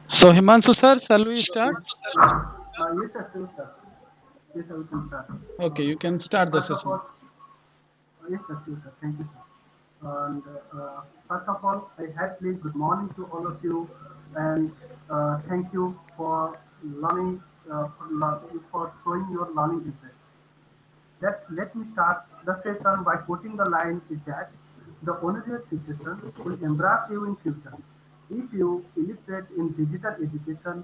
So Himanshu sir, shall we start? Yes, absolutely, sir. Yes, we can start. Okay, you can start the First of session. all, yes, absolutely, sir. Thank you, sir. And first of all, I heartily good morning to all of you, and thank you for learning, for showing your learning interest. Let me start the session by quoting the line is that the onerous situation will embrace you in future. If you illiterate in digital education,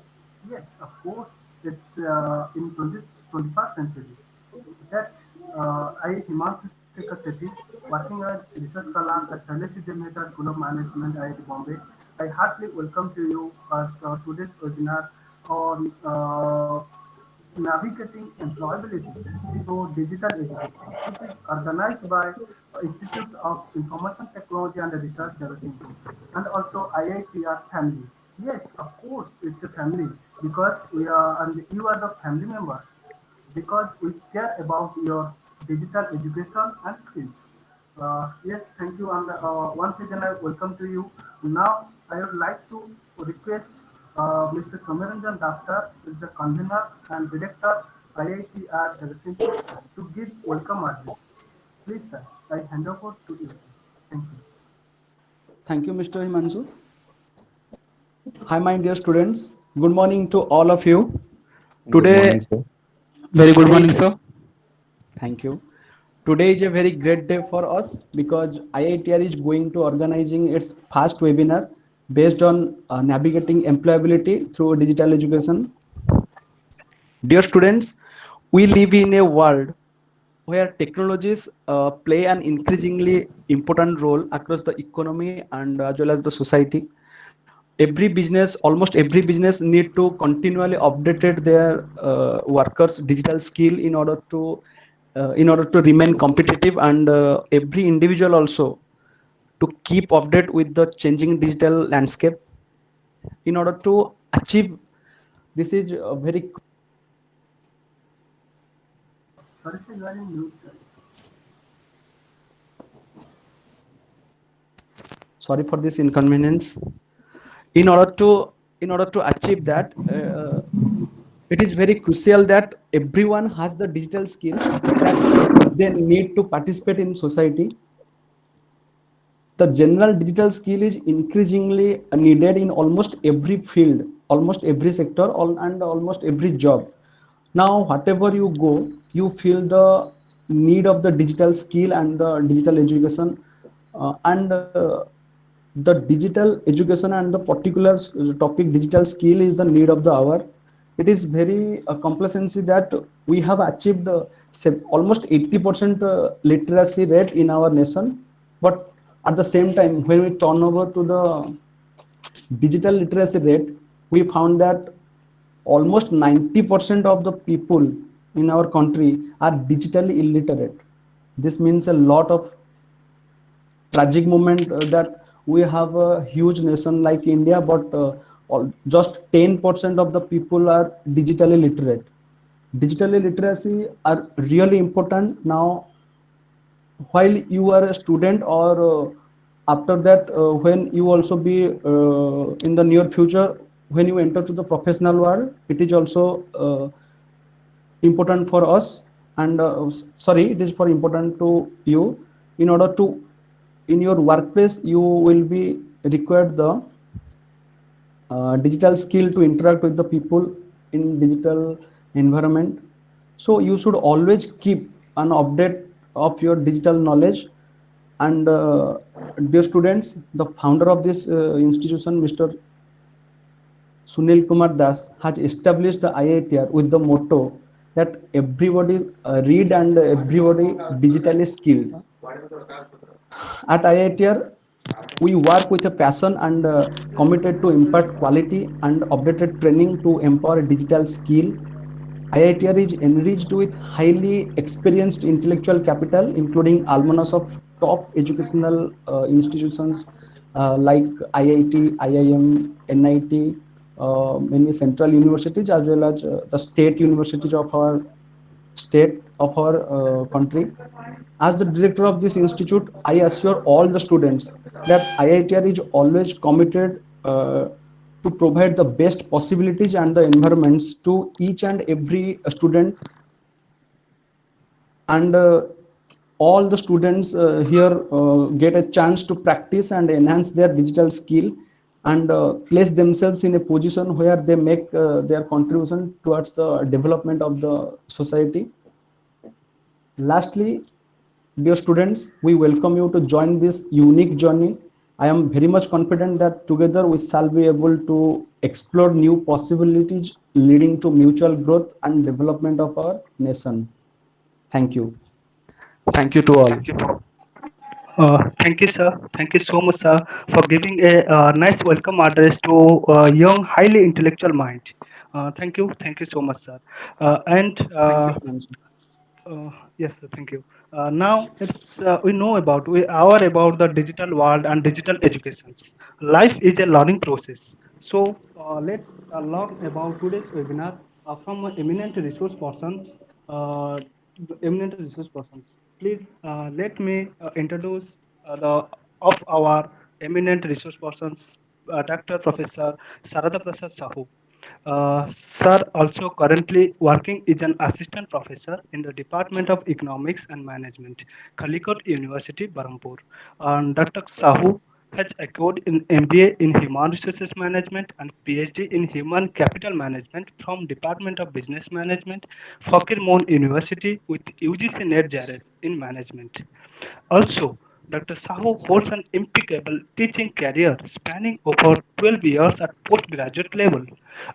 yes, of course, it's in 21st century. That I, Himanshu Shekhar Sethi, working as research scholar at Shailesh Mehta School of Management, IIT Bombay, I heartily welcome to you at today's webinar on navigating employability through digital education, which is organized by Institute of Information Technology and Research, Jagatsinghpur, and also IITR family. Yes, of course, it's a family because we are, and you are the family members because we care about your digital education and skills. Yes, thank you, and once again I welcome to you. Now I would like to request Mr. Somaranjan Das sir, is the convener and director IIT at Jagatsinghpur, to give welcome address. Please, sir, I hand over to you, sir. Thank you. Thank you, Mr. Himanshu. Hi, my dear students. Good morning to all of you. Good Today, morning, sir. Very good today, morning, sir. thank you. Today is a very great day for us because IITR is going to organizing its first webinar based on navigating employability through digital education. Dear students, we live in a world where technologies play an increasingly important role across the economy and as well as the society. Almost every business need to continually updated their workers digital skill in order to remain competitive, and every individual also to keep update with the changing digital landscape in order to achieve this is a very Sorry, sir, you are in mute, sir. sorry for this inconvenience. in order to in order to achieve that, it is very crucial that everyone has the digital skill that they need to participate in society. The general digital skill is increasingly needed in almost every field, almost every sector, and almost every job. Now, whatever you go, you feel the need of the digital skill and the digital education, and the digital education and the particular topic digital skill is the need of the hour. It is very complacency that we have achieved almost 80% literacy rate in our nation, but at the same time when we turn over to the digital literacy rate, we found that almost 90% of the people in our country are digitally illiterate. This means a lot of tragic moment that we have a huge nation like India, but just 10% of the people are digitally literate. Digitally literacy are really important now while you are a student, or after that when you also be in the near future when you enter to the professional world. It is also important for us, and sorry, it is for important to you. In order to in your workplace you will be required the digital skill to interact with the people in digital environment. So you should always keep an update of your digital knowledge. And dear students, the founder of this institution, Mr. Sunil Kumar Das, has established the IITR with the motto that everybody read and everybody digitally skilled. At IITR, we work with a passion and committed to impart quality and updated training to empower digital skill. IITR is enriched with highly experienced intellectual capital, including alumnus of top educational institutions like IIT, IIM, NIT, many central universities, as well as the state universities of our state of our country. As the director of this institute, I assure all the students that IITR is always committed to provide the best possibilities and the environments to each and every student, and all the students here get a chance to practice and enhance their digital skill, and place themselves in a position where they make their contribution towards the development of the society. Lastly, dear students, we welcome you to join this unique journey. I am very much confident that together we shall be able to explore new possibilities leading to mutual growth and development of our nation. Thank you. Thank you to all. Thank you, sir. Thank you so much, sir, for giving a nice welcome address to young, highly intellectual mind. Thank you so much, sir. And Thank you, Himanshu. yes, sir, thank you. Now we know about we are about the digital world and digital education. Life is a learning process. So let's learn about today's webinar from eminent resource persons. Uh, Eminent resource persons. Please let me introduce the of our eminent resource persons, Dr. Professor Sarada Prasad Sahu. Sir also currently working is an assistant professor in the Department of Economics and Management, Calicut University, Barampur. And Dr. Sahu has acquired an MBA in Human Resources Management and PhD in Human Capital Management from Department of Business Management, Fakir Mohn University with UGC NET JARED in Management. Also, Dr. Sahu holds an impeccable teaching career spanning over 12 years at postgraduate level.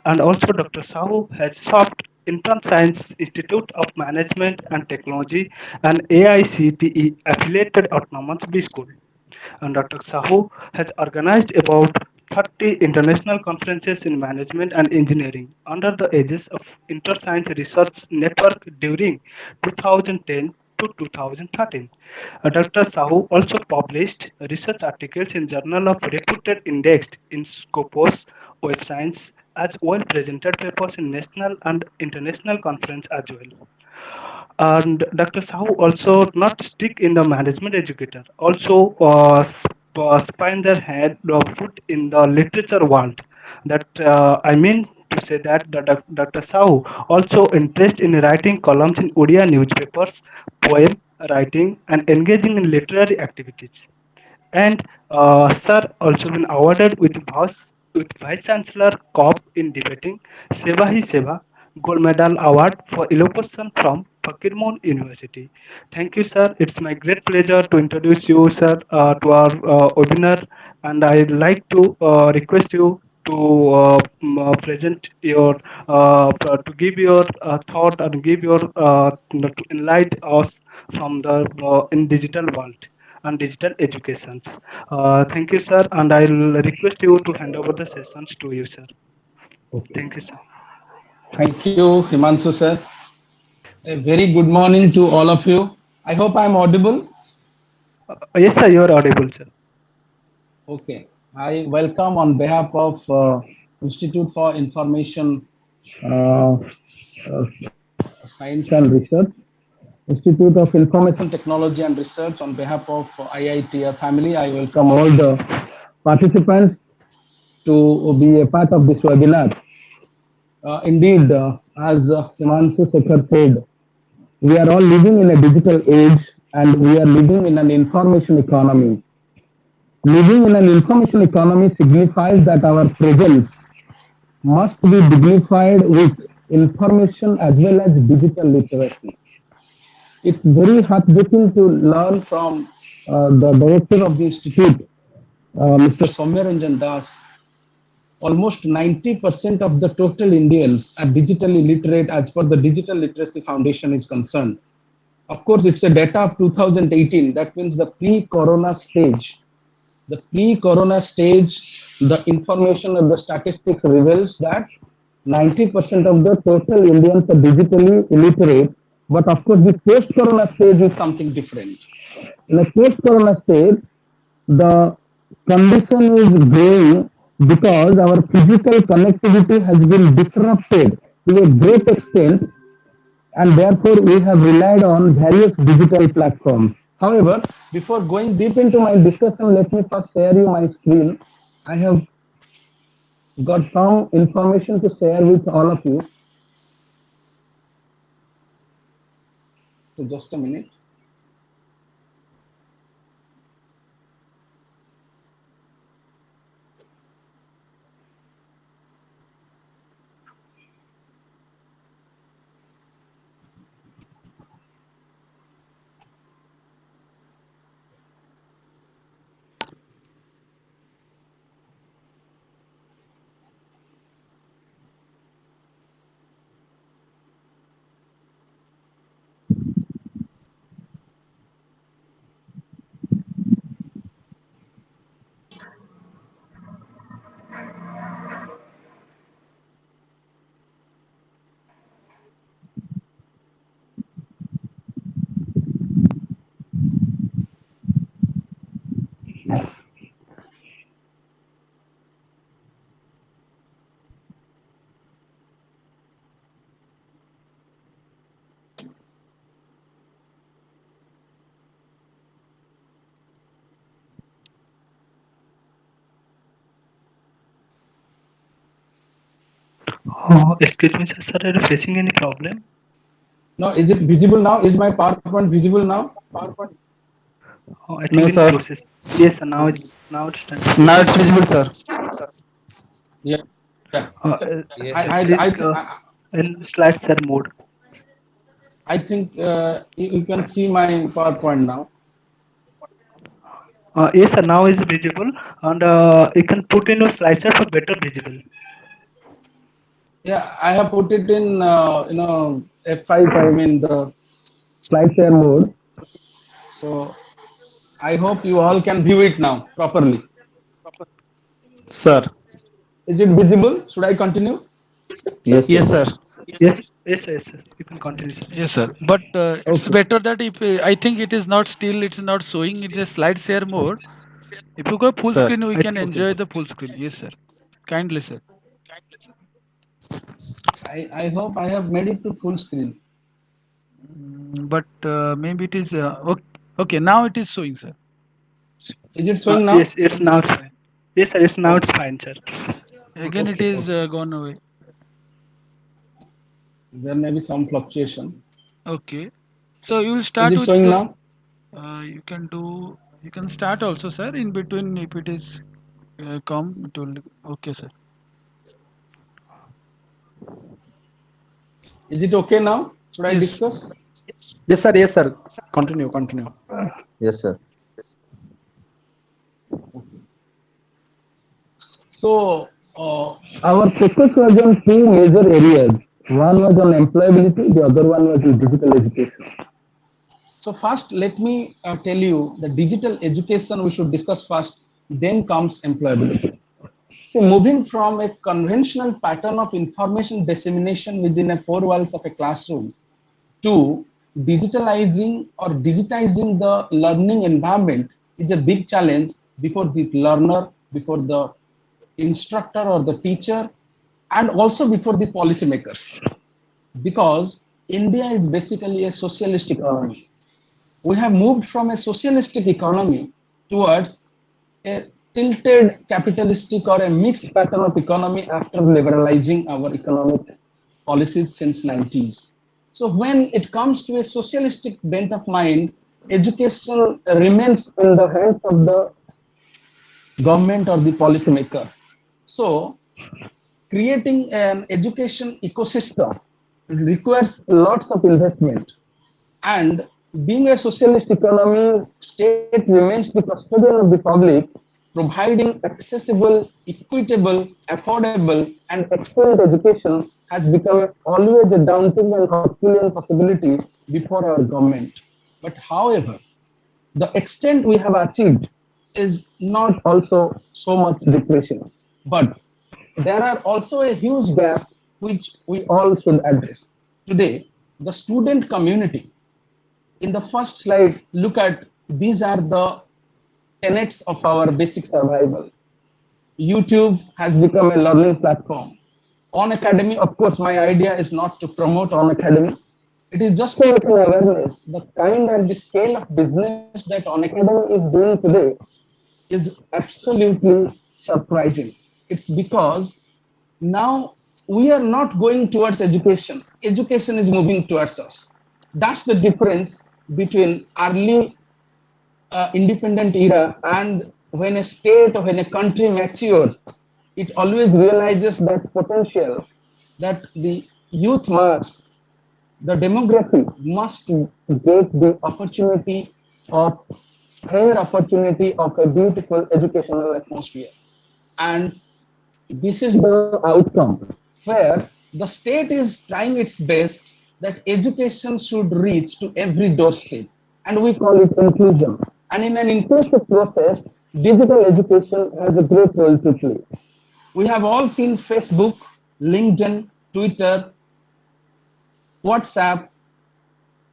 And also, Dr. Sahu has served Intern Science Institute of Management and Technology and AICTE affiliated autonomous B school. And Dr. Sahu has organized about 30 international conferences in management and engineering under the aegis of InterScience Research Network during 2010 to 2013. Dr. Sahu also published research articles in Journal of Reputed Indexed in Scopus Web Science as well presented papers in national and international conference as well. And Dr. Sahu also not stick in the management educator, also spine their head or foot in the literature world. That I mean to say that Dr. Sahu also interest in writing columns in Odia newspapers, poem writing, and engaging in literary activities. And sir also been awarded with Vice Chancellor COP in debating Seva Hi Seva Gold Medal Award for elocution from Fakir Mohn University. Thank you, sir. It's my great pleasure to introduce you, sir, to our webinar, and I'd like to request you to present your to give your thought and give your to enlighten us from the in digital world and digital educations. Thank you, sir, and I'll request you to hand over the sessions to you, sir. Okay. Thank you, sir. Thank you, Himanshu sir. A very good morning to all of you. I hope I'm audible. Yes, sir, you are audible, sir. Okay. I welcome on behalf of Institute for Information Science and Research, Institute of Information Technology and Research on behalf of IITR family. I welcome all the participants to be a part of this webinar. Indeed, as Himanshu Shekhar said, we are all living in a digital age and we are living in an information economy. Living in an information economy signifies that our presence must be dignified with information as well as digital literacy. It's very heartbreaking to learn from the director of the institute, Mr. Soumya Ranjan Das. Almost 90% of the total Indians are digitally literate as per the Digital Literacy Foundation is concerned. Of course, it's a data of 2018. That means the pre-corona stage. The pre-corona stage, the information and the statistics reveals that 90% of the total Indians are digitally illiterate. But of course, the post-corona stage is something different. In a post-corona stage, the condition is growing because our physical connectivity has been disrupted to a great extent and therefore we have relied on various digital platforms. However, before going deep into my discussion, let me first share you my screen. I have got some information to share with all of you. So just a minute. Oh, excuse me, sir. Sir, are you facing any problem? Now, is it visible now? Is my PowerPoint visible now? Oh, I No, think in sir. process. Yes, sir. Now it's done. Now it's visible, sir. Yeah. Yes, sir. Please I in slide share mode. think you can see my PowerPoint now. Yes, sir. Now is visible, and you can put in your slide share for better visible. Yeah, I have put it in F5. I mean the slide share mode. So I hope you all can view it now properly. Sir. Is it visible? Should I continue? Yes, Yes, sir. sir. Yes, sir. You can continue, sir. Yes, sir. But it's Okay. better that if I think it is not still, it's not showing. It's a slide share mode. If you go full Sir. screen, we I can think okay. enjoy the full screen. Yes, sir. Kindly, sir. I hope I have made it to full screen. But maybe it is okay. Okay, now it is showing, sir. Is it showing Yes, now? it's now it's fine. Yes, sir. It's now Okay. it's fine, sir. Again, it Okay. is Okay. gone away. There may be some fluctuation. Okay. So you will Is start it with showing now? you can do you can start also, sir. In between, if it is come, it will. Okay, sir. Is it okay now? Should I Yes. discuss? Yes, sir. Yes, sir. Continue. Continue. Yes, sir. So, our focus was on two major areas. One was on employability, the other one was in digital education. So, first, let me tell you the digital education we should discuss first, then comes employability. So, moving from a conventional pattern of information dissemination within the four walls of a classroom to digitalizing or digitizing the learning environment is a big challenge before the learner, before the instructor or the teacher, and also before the policymakers. Because India is basically a socialist economy. We have moved from a socialistic economy towards a tilted capitalistic or a mixed pattern of economy after liberalizing our economic policies since 90s. So when it comes to a socialistic bent of mind, education remains in the hands of the government or the policymaker. So creating an education ecosystem requires lots of investment, and being a socialist economy, state remains the custodian of the public, providing accessible, equitable, affordable, and excellent education has become always a daunting and Herculean possibility before our government. But however, the extent we have achieved is not also so much depression. But there are also a huge gap which we all should address. Today, the student community, in the first slide, look at these are the tenets of our basic survival. YouTube has become a learning platform. On Academy, of course, my idea is not to promote On Academy. It is just to open awareness. The kind and the scale of business that Unacademy is doing today is absolutely surprising. It's because now we are not going towards education. Education is moving towards us. That's the difference between early independent era and when a state or when a country matures, it always realizes that potential that the youth must, the demography must get the opportunity of fair opportunity of a beautiful educational atmosphere. And this is the outcome where the state is trying its best that education should reach to every doorstep, and we call it inclusion. And in an inclusive process, digital education has a great role to play. We have all seen Facebook, LinkedIn, Twitter, WhatsApp,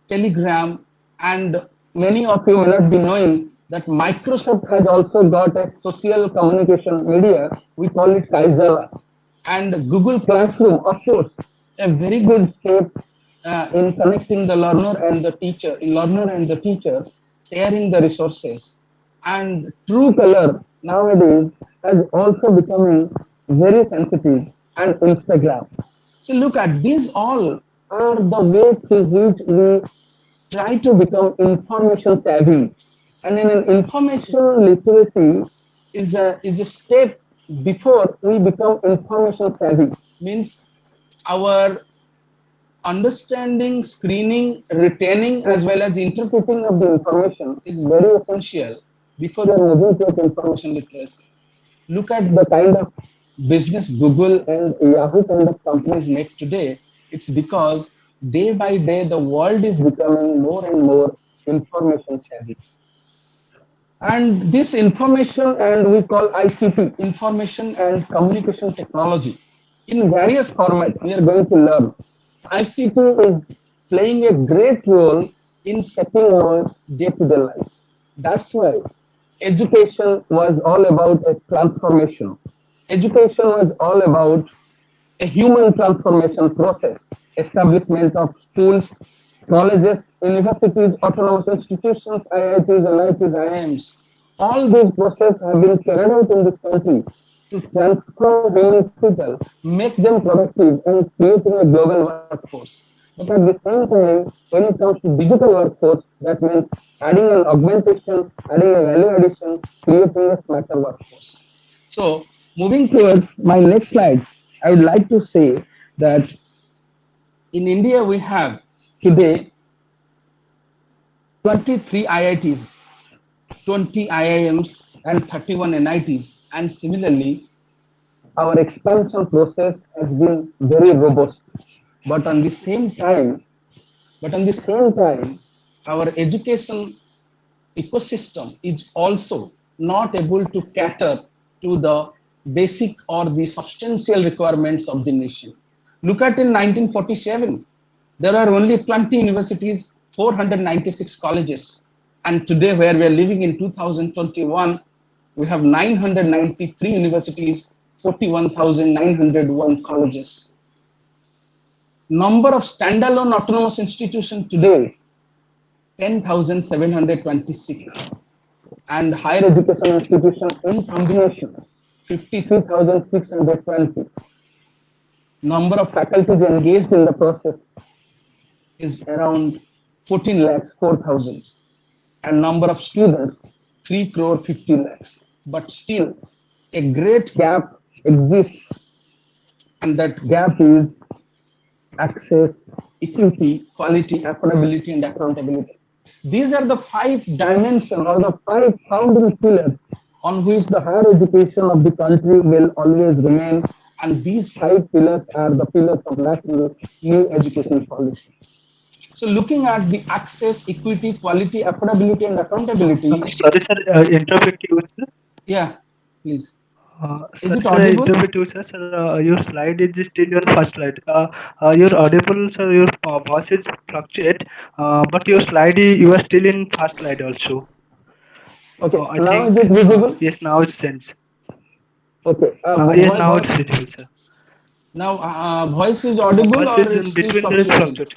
Telegram, and many of you may not be knowing that Microsoft has also got a social communication media. We call it Kaizala. And Google Classroom, of course, a very good step in connecting the learner and the teacher, sharing the resources. And True Color nowadays has also becoming very sensitive, and Instagram. So look at these all are the way through which we try to become information savvy. And in an information literacy is a step before we become information savvy. Means our understanding, screening, retaining, as well as interpreting of the information is very essential before we are moving towards information literacy. Look at the kind of business Google and Yahoo kind of companies make today. It's because day by day the world is becoming more and more information savvy. And this information, and we call ICT, information and communication technology, in various formats we are going to learn. ICT is playing a great role in shaping our day-to-day life. That's why education was all about a transformation. Education was all about a human transformation process, establishment of schools, colleges, universities, autonomous institutions, IITs, NITs, IIMs. All these processes have been carried out in this country to transform human capital, make them productive, and creating a global workforce. But at the same time, when it comes to digital workforce, that means adding an augmentation, adding a value addition, creating a smarter workforce. So, moving towards my next slides, I would like to say that in India we have today 23 IITs, 20 IIMs, and 31 NITs. And similarly, our expansion process has been very robust. But on the same time, our education ecosystem is also not able to cater to the basic or the substantial requirements of the nation. Look at in 1947, there are only 20 universities, 496 colleges. And today, where we are living in 2021, we have 993 universities, 41,901 colleges. Number of standalone autonomous institutions today, 10,726. And higher education institutions in combination, 53,620. Number of faculties engaged in the process is around 14 lakhs, 4,000. And number of students, 3 crore 50 lakhs. But still, a great gap exists, and that gap is access, equity, quality, affordability, and accountability. These are the 5 dimensions or the 5 founding pillars on which the higher education of the country will always remain. And these 5 pillars are the pillars of national new education policy. So looking at the access, equity, quality, affordability, and accountability. Sorry, sir, interrupt you, sir. Yeah, please. Is Sir, it audible? interrupt you, sir. Sir, your slide is still your first slide. You're audible, sir. Your voice is fluctuate, but your slide you are still in first slide also. Okay, I now think is it visible? yes, now it sends. Okay. Yes, now it's visible, sir. Now voice is audible Voice or is in it's still between. There is fluctuating? fluctuate.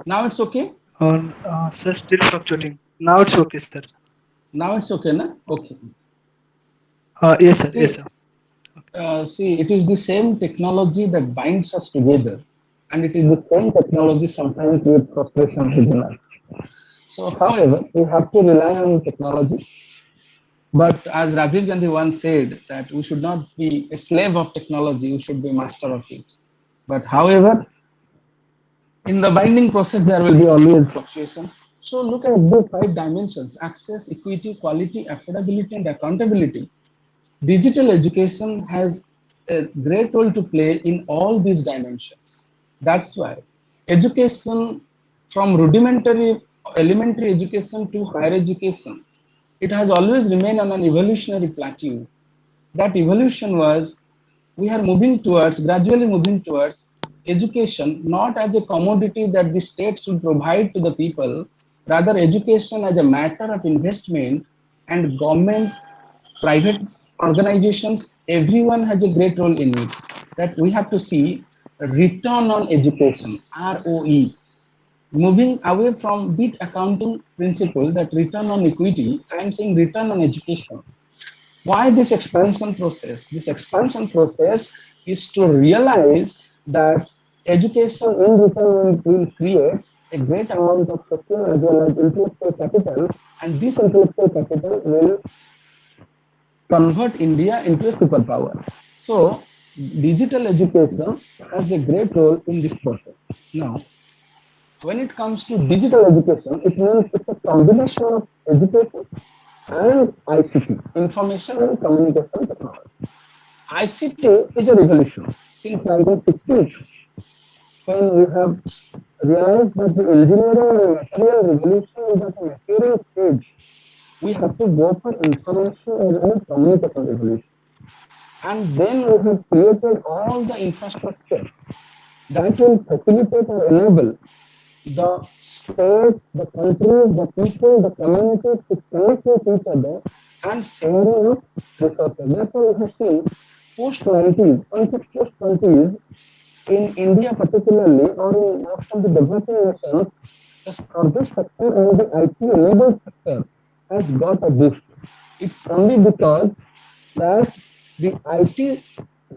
Now it's okay. Sir, still fluctuating. Now it's okay, sir. Now it's okay, na? Okay. Yes, sir. Yes, See, sir. see, it is the same technology that binds us together, and it is the same technology sometimes with frustration within us. So, however, we have to rely on technology. But as Rajiv Gandhi once said, that we should not be a slave of technology, we should be master of it. But however, in the binding process, there will be always fluctuations. So look at the five dimensions: access, equity, quality, affordability, and accountability. Digital education has a great role to play in all these dimensions. That's why education, from rudimentary elementary education to higher education, it has always remained on an evolutionary plateau. That evolution was, we are moving towards, gradually moving towards education, not as a commodity that the state should provide to the people, rather education as a matter of investment, and government, private organizations, everyone has a great role in it. That we have to see return on education, ROE, moving away from bit accounting principle, that return on equity. I am saying return on education. Why this expansion process? This expansion process is to realize that education in return will create a great amount of social as well as intellectual capital, and this intellectual capital will convert India into a superpower. So, digital education has a great role in this process. Now, when it comes to digital education, it means it's a combination of education and ICT, information and communication technology. ICT is a revolution. Since 1960s, when we have realized that the engineering and material revolution is at a maturing stage, we have to go for information and communication revolution. And then we have created all the infrastructure that will facilitate or enable the states, the countries, the people, the communities to connect with each other and sharing of resources. Therefore, we have seen post 90s, until post 20s, in India particularly, or in most of the developing nations, the service sector and the IT enabled sector has got a boost. It's only because that the IT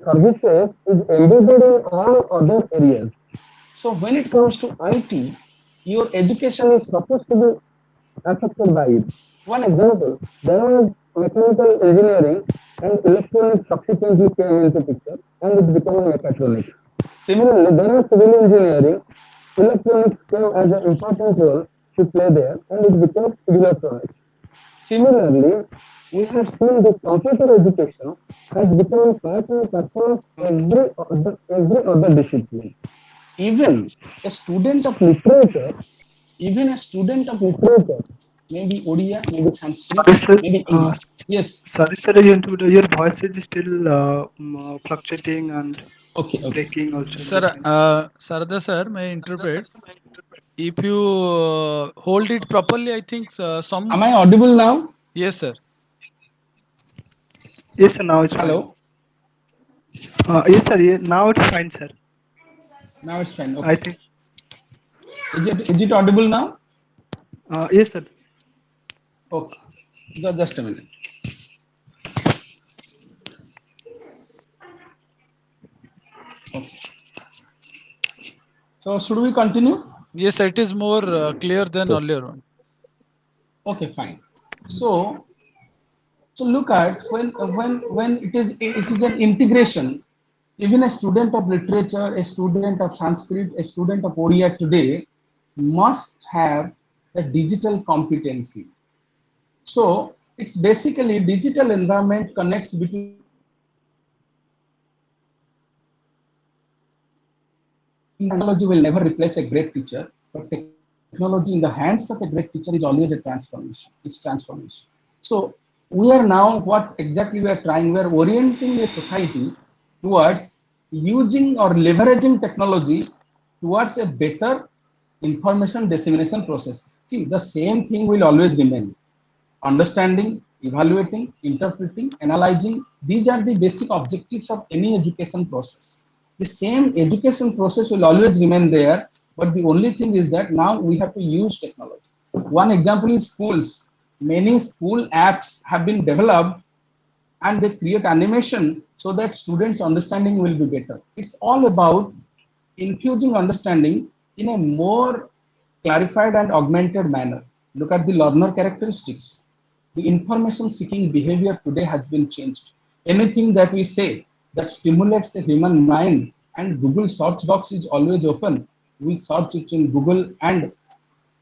services is embedded in all other areas. So when it comes to IT, your education is supposed to be affected by it. One example, there was mechanical engineering and electronics subsequently came into picture and it became mechatronics. Similarly, there was civil engineering, electronics came as an important role to play there and it became civil electronics. Similarly, we have seen that computer education has become part and parcel of every other discipline. Even a student of literature, even a student of literature, maybe Odia, maybe Sanskrit, Sorry, sir. maybe English. Yes. Sorry, sir. Your voice is still fluctuating and Okay, okay. breaking also. Sir, Sarada sir, may I interpret? If you hold it properly, I think some. Am I audible now? Yes, sir. Yes, sir. Now it's fine. Hello. Yes, sir. Now it's fine, sir. Now it's fine. I Okay. think. Is it audible now? Yes, sir. Okay. Just a minute. Okay. So should we continue? Yes, sir, it is more clear than earlier one. Okay, fine. So look at when it is an integration. Even a student of literature, a student of Sanskrit, a student of Odia today must have a digital competency. So it's basically digital environment connects between technology will never replace a great teacher, but technology in the hands of a great teacher is always a transformation. It's transformation. So we are now what exactly we are trying. We are orienting a society towards using or leveraging technology towards a better information dissemination process. See, the same thing will always remain. Understanding, evaluating, interpreting, analyzing, these are the basic objectives of any education process. The same education process will always remain there, But the only thing is that now we have to use technology. One example is schools. Many school apps have been developed and they create animation so that students' understanding will be better. It's all about infusing understanding in a more clarified and augmented manner. Look at the learner characteristics. The information seeking behavior today has been changed. Anything that we say that stimulates the human mind, and Google search box is always open. We search it in Google, and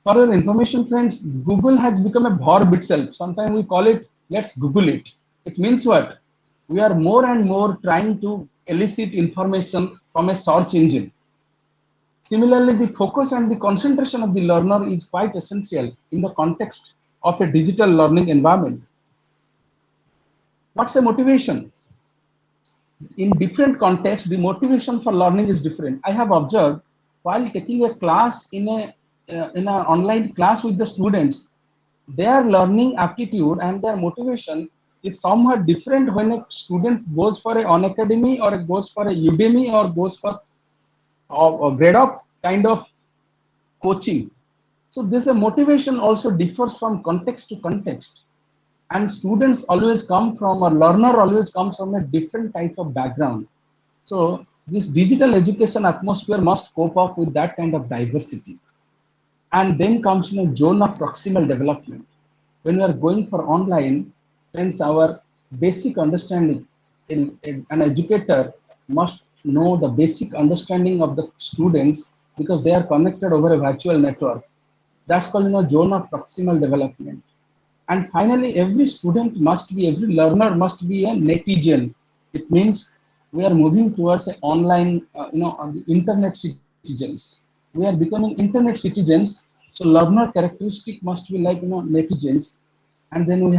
for your information, friends, Google has become a verb itself. Sometimes we call it, let's Google it. It means what? We are more and more trying to elicit information from a search engine. Similarly, the focus and the concentration of the learner is quite essential in the context of a digital learning environment. What's the motivation? In different contexts, the motivation for learning is different. I have observed while taking a class in an online class with the students, their learning aptitude and their motivation is somewhat different when a student goes for an Unacademy or goes for a Udemy or goes for a grade up kind of coaching. So this motivation also differs from context to context. And students always come from, or learner always comes from a different type of background. So this digital education atmosphere must cope up with that kind of diversity. And then comes zone of proximal development. When we are going for online, friends, our basic understanding, an educator must know the basic understanding of the students because they are connected over a virtual network. That's called zone of proximal development. And finally, every learner must be a netizen. It means we are moving towards an online, the internet citizens. We are becoming internet citizens. So learner characteristic must be like, netizens. And then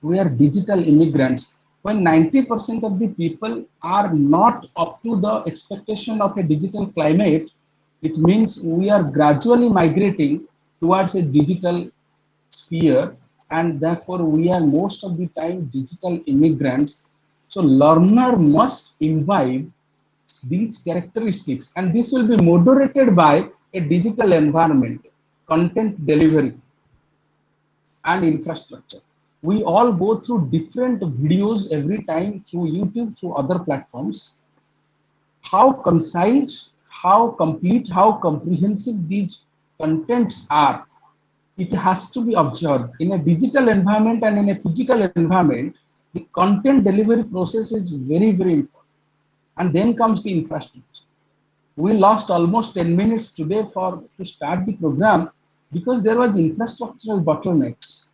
we are digital immigrants. When 90% of the people are not up to the expectation of a digital climate, it means we are gradually migrating towards a digital sphere, and therefore we are most of the time digital immigrants. So learner must imbibe these characteristics, and this will be moderated by a digital environment, content delivery, and infrastructure. We all go through different videos every time through YouTube, through other platforms. How concise, how complete, how comprehensive these contents are, it has to be observed. In a digital environment and in a physical environment, the content delivery process is very, very important. And then comes the infrastructure. We lost almost 10 minutes today to start the program because there was infrastructural bottlenecks.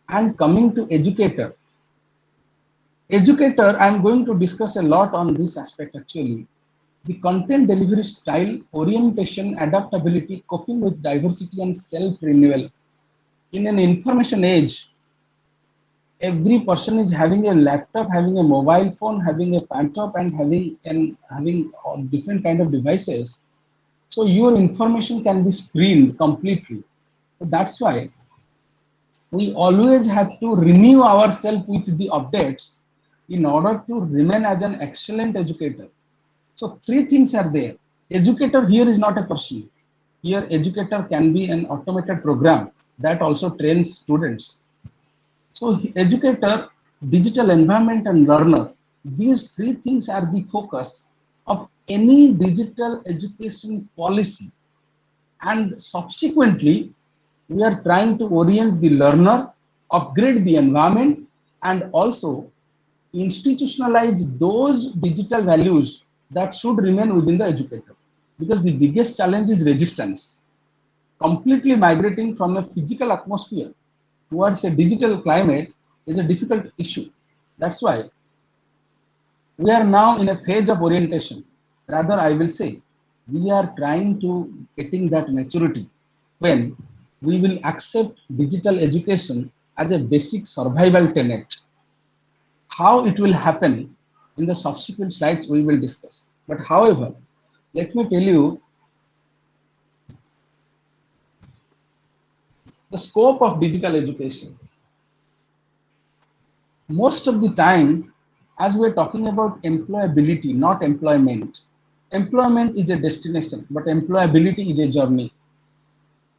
And coming to educator, I'm going to discuss a lot on this aspect actually. The content delivery style, orientation, adaptability, coping with diversity, and self-renewal. In an information age, every person is having a laptop, having a mobile phone, having a laptop, and having different kind of devices. So your information can be screened completely. So that's why we always have to renew ourselves with the updates in order to remain as an excellent educator. So three things are there. Educator here is not a person. Here educator can be an automated program that also trains students. So educator, digital environment, and learner, these three things are the focus of any digital education policy. And subsequently, we are trying to orient the learner, upgrade the environment, and also institutionalize those digital values that should remain within the educator. Because the biggest challenge is resistance. Completely migrating from a physical atmosphere towards a digital climate is a difficult issue. That's why we are now in a phase of orientation. Rather, I will say, we are trying to getting that maturity when we will accept digital education as a basic survival tenet. How it will happen in the subsequent slides we will discuss. But however, let me tell you the scope of digital education. Most of the time, as we're talking about employability, not employment, employment is a destination, but employability is a journey.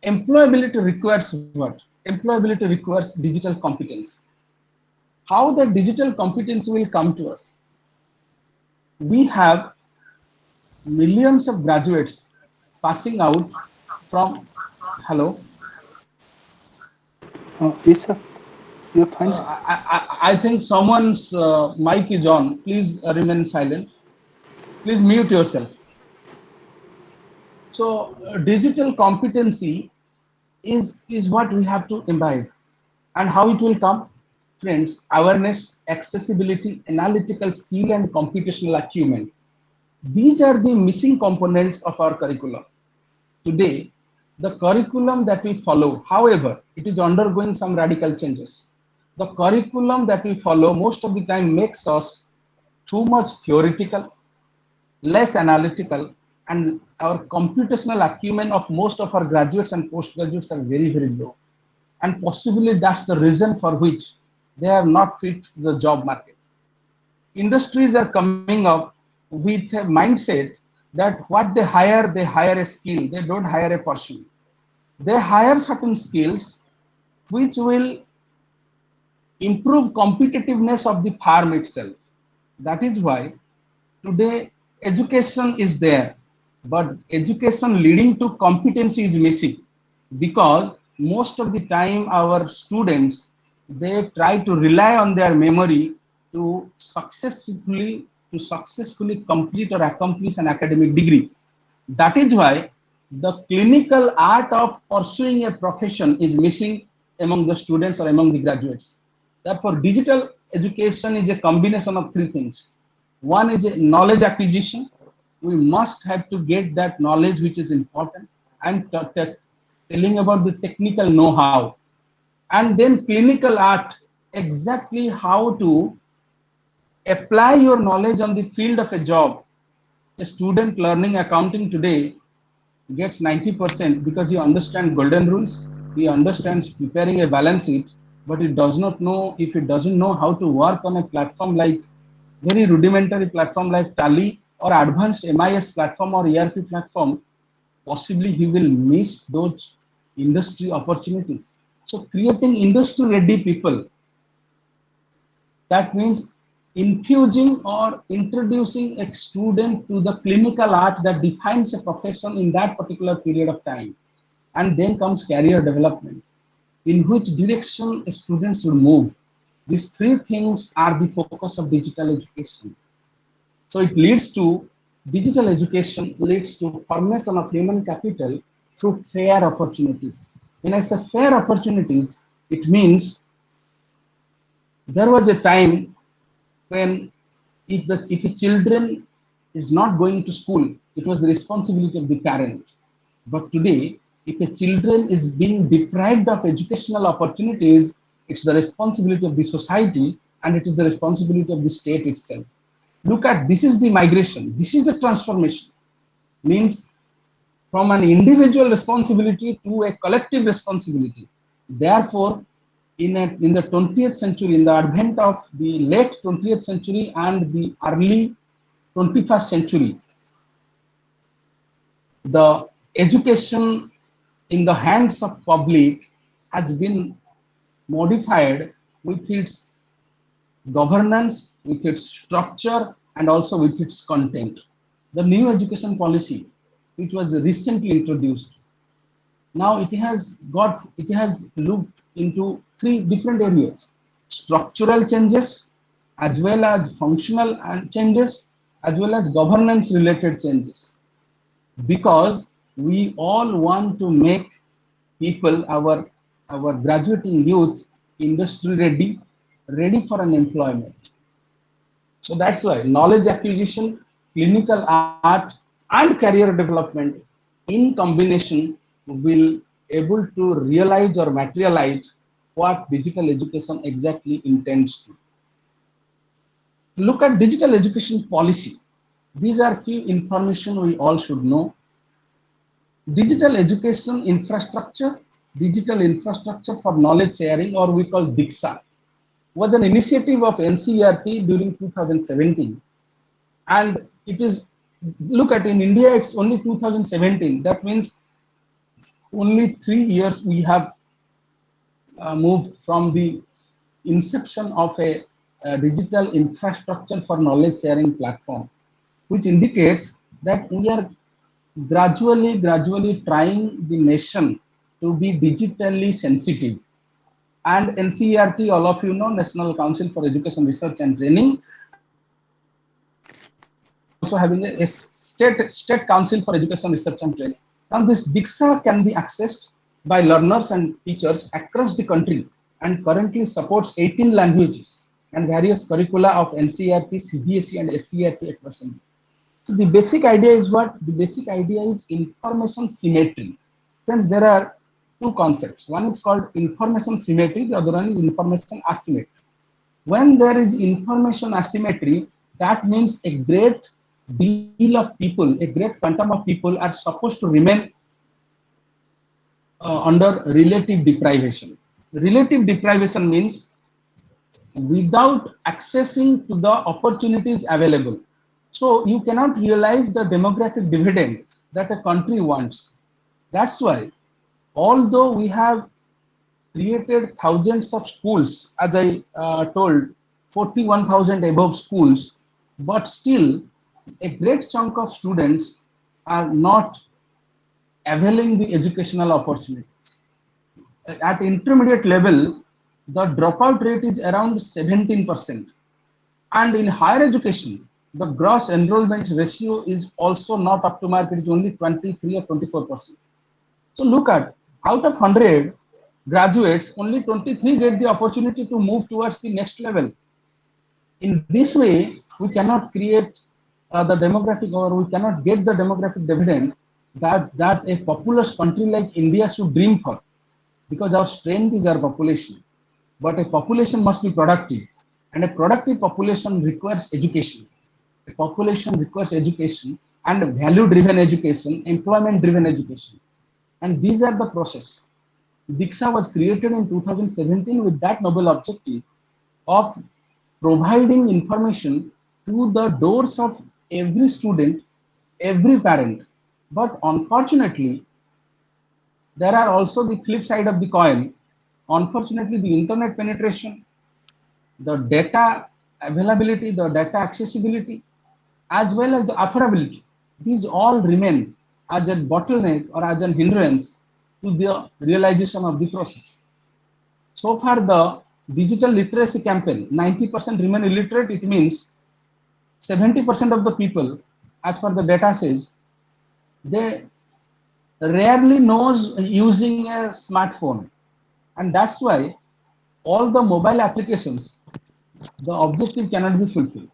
Employability requires what? Employability requires digital competence. How the digital competence will come to us? We have millions of graduates passing out from, hello? Yes, sir. You're fine, sir. I think someone's mic is on. Please remain silent. Please mute yourself. So digital competency is what we have to imbibe. And how it will come? Friends, awareness, accessibility, analytical skill, and computational acumen. These are the missing components of our curriculum. Today, the curriculum that we follow, however, it is undergoing some radical changes. The curriculum that we follow most of the time makes us too much theoretical, less analytical, and our computational acumen of most of our graduates and postgraduates are very, very low. And possibly that's the reason for which they are not fit to the job market. Industries are coming up with a mindset that what they hire a skill, they don't hire a person. They hire certain skills which will improve competitiveness of the firm itself. That is why today education is there, but education leading to competency is missing, because most of the time our students, they try to rely on their memory to successfully complete or accomplish an academic degree. That is why the clinical art of pursuing a profession is missing among the students or among the graduates. Therefore, digital education is a combination of three things. One is a knowledge acquisition. We must have to get that knowledge which is important. I'm telling about the technical know-how. And then clinical art, exactly how to apply your knowledge on the field of a job. A student learning accounting today gets 90% because he understands golden rules, he understands preparing a balance sheet, but he does not know, if he doesn't know how to work on a platform like very rudimentary platform like Tally or advanced MIS platform or ERP platform, possibly he will miss those industry opportunities. So creating industry ready people, that means infusing or introducing a student to the clinical art that defines a profession in that particular period of time. And then comes career development, in which direction a student should move. These three things are the focus of digital education. So it leads to, digital education leads to formation of human capital through fair opportunities. When I say fair opportunities, it means there was a time when if a children is not going to school, it was the responsibility of the parent. But today, if a children is being deprived of educational opportunities, it's the responsibility of the society, and it is the responsibility of the state itself. Look at, this is the migration, this is the transformation. Means from an individual responsibility to a collective responsibility. Therefore, in the 20th century, in the advent of the late 20th century and the early 21st century, the education in the hands of public has been modified with its governance, with its structure, and also with its content. The new education policy, which was recently introduced, now it has looked into three different areas: structural changes, as well as functional changes, as well as governance related changes. Because we all want to make people, our graduating youth, industry ready for an employment. So that's why knowledge acquisition, clinical art, and career development in combination will able to realize or materialize what digital education exactly intends to. Look at digital education policy. These are few information we all should know. Digital education infrastructure, digital infrastructure for knowledge sharing, or we call DIKSA, was an initiative of NCERT during 2017, and it is look at in India, it's only 2017. That means only 3 years we have moved from the inception of a digital infrastructure for knowledge sharing platform, which indicates that we are gradually trying the nation to be digitally sensitive. And NCERT, all of you know, National Council for Education Research and Training, also having a state council for education research and training. Now this Diksha can be accessed by learners and teachers across the country and currently supports 18 languages and various curricula of NCERT, CBSE and SCERT at present. So the basic idea is what? The basic idea is information symmetry. Friends, there are two concepts. One is called information symmetry, the other one is information asymmetry. When there is information asymmetry, that means a great deal of people, a great quantum of people are supposed to remain under relative deprivation. Relative deprivation means without accessing to the opportunities available. So you cannot realize the demographic dividend that a country wants. That's why, although we have created thousands of schools, as I told, 41,000 above schools, but still a great chunk of students are not availing the educational opportunities. At intermediate level, the dropout rate is around 17%. And in higher education, the gross enrollment ratio is also not up to mark, it is only 23 or 24%. So look at, out of 100 graduates, only 23 get the opportunity to move towards the next level. In this way, we cannot create the demographic, or we cannot get the demographic dividend that a populous country like India should dream for, because our strength is our population. But a population must be productive, and a productive population requires education. A population requires education and value-driven education, employment-driven education. And these are the process. Diksha was created in 2017 with that noble objective of providing information to the doors of every student, every parent. But unfortunately, there are also the flip side of the coin. Unfortunately, the internet penetration, the data availability, the data accessibility, as well as the affordability, these all remain as a bottleneck or as an hindrance to the realization of the process. So far, the digital literacy campaign, 90% remain illiterate. It means 70% of the people, as per the data says, they rarely knows using a smartphone. And that's why all the mobile applications, the objective cannot be fulfilled.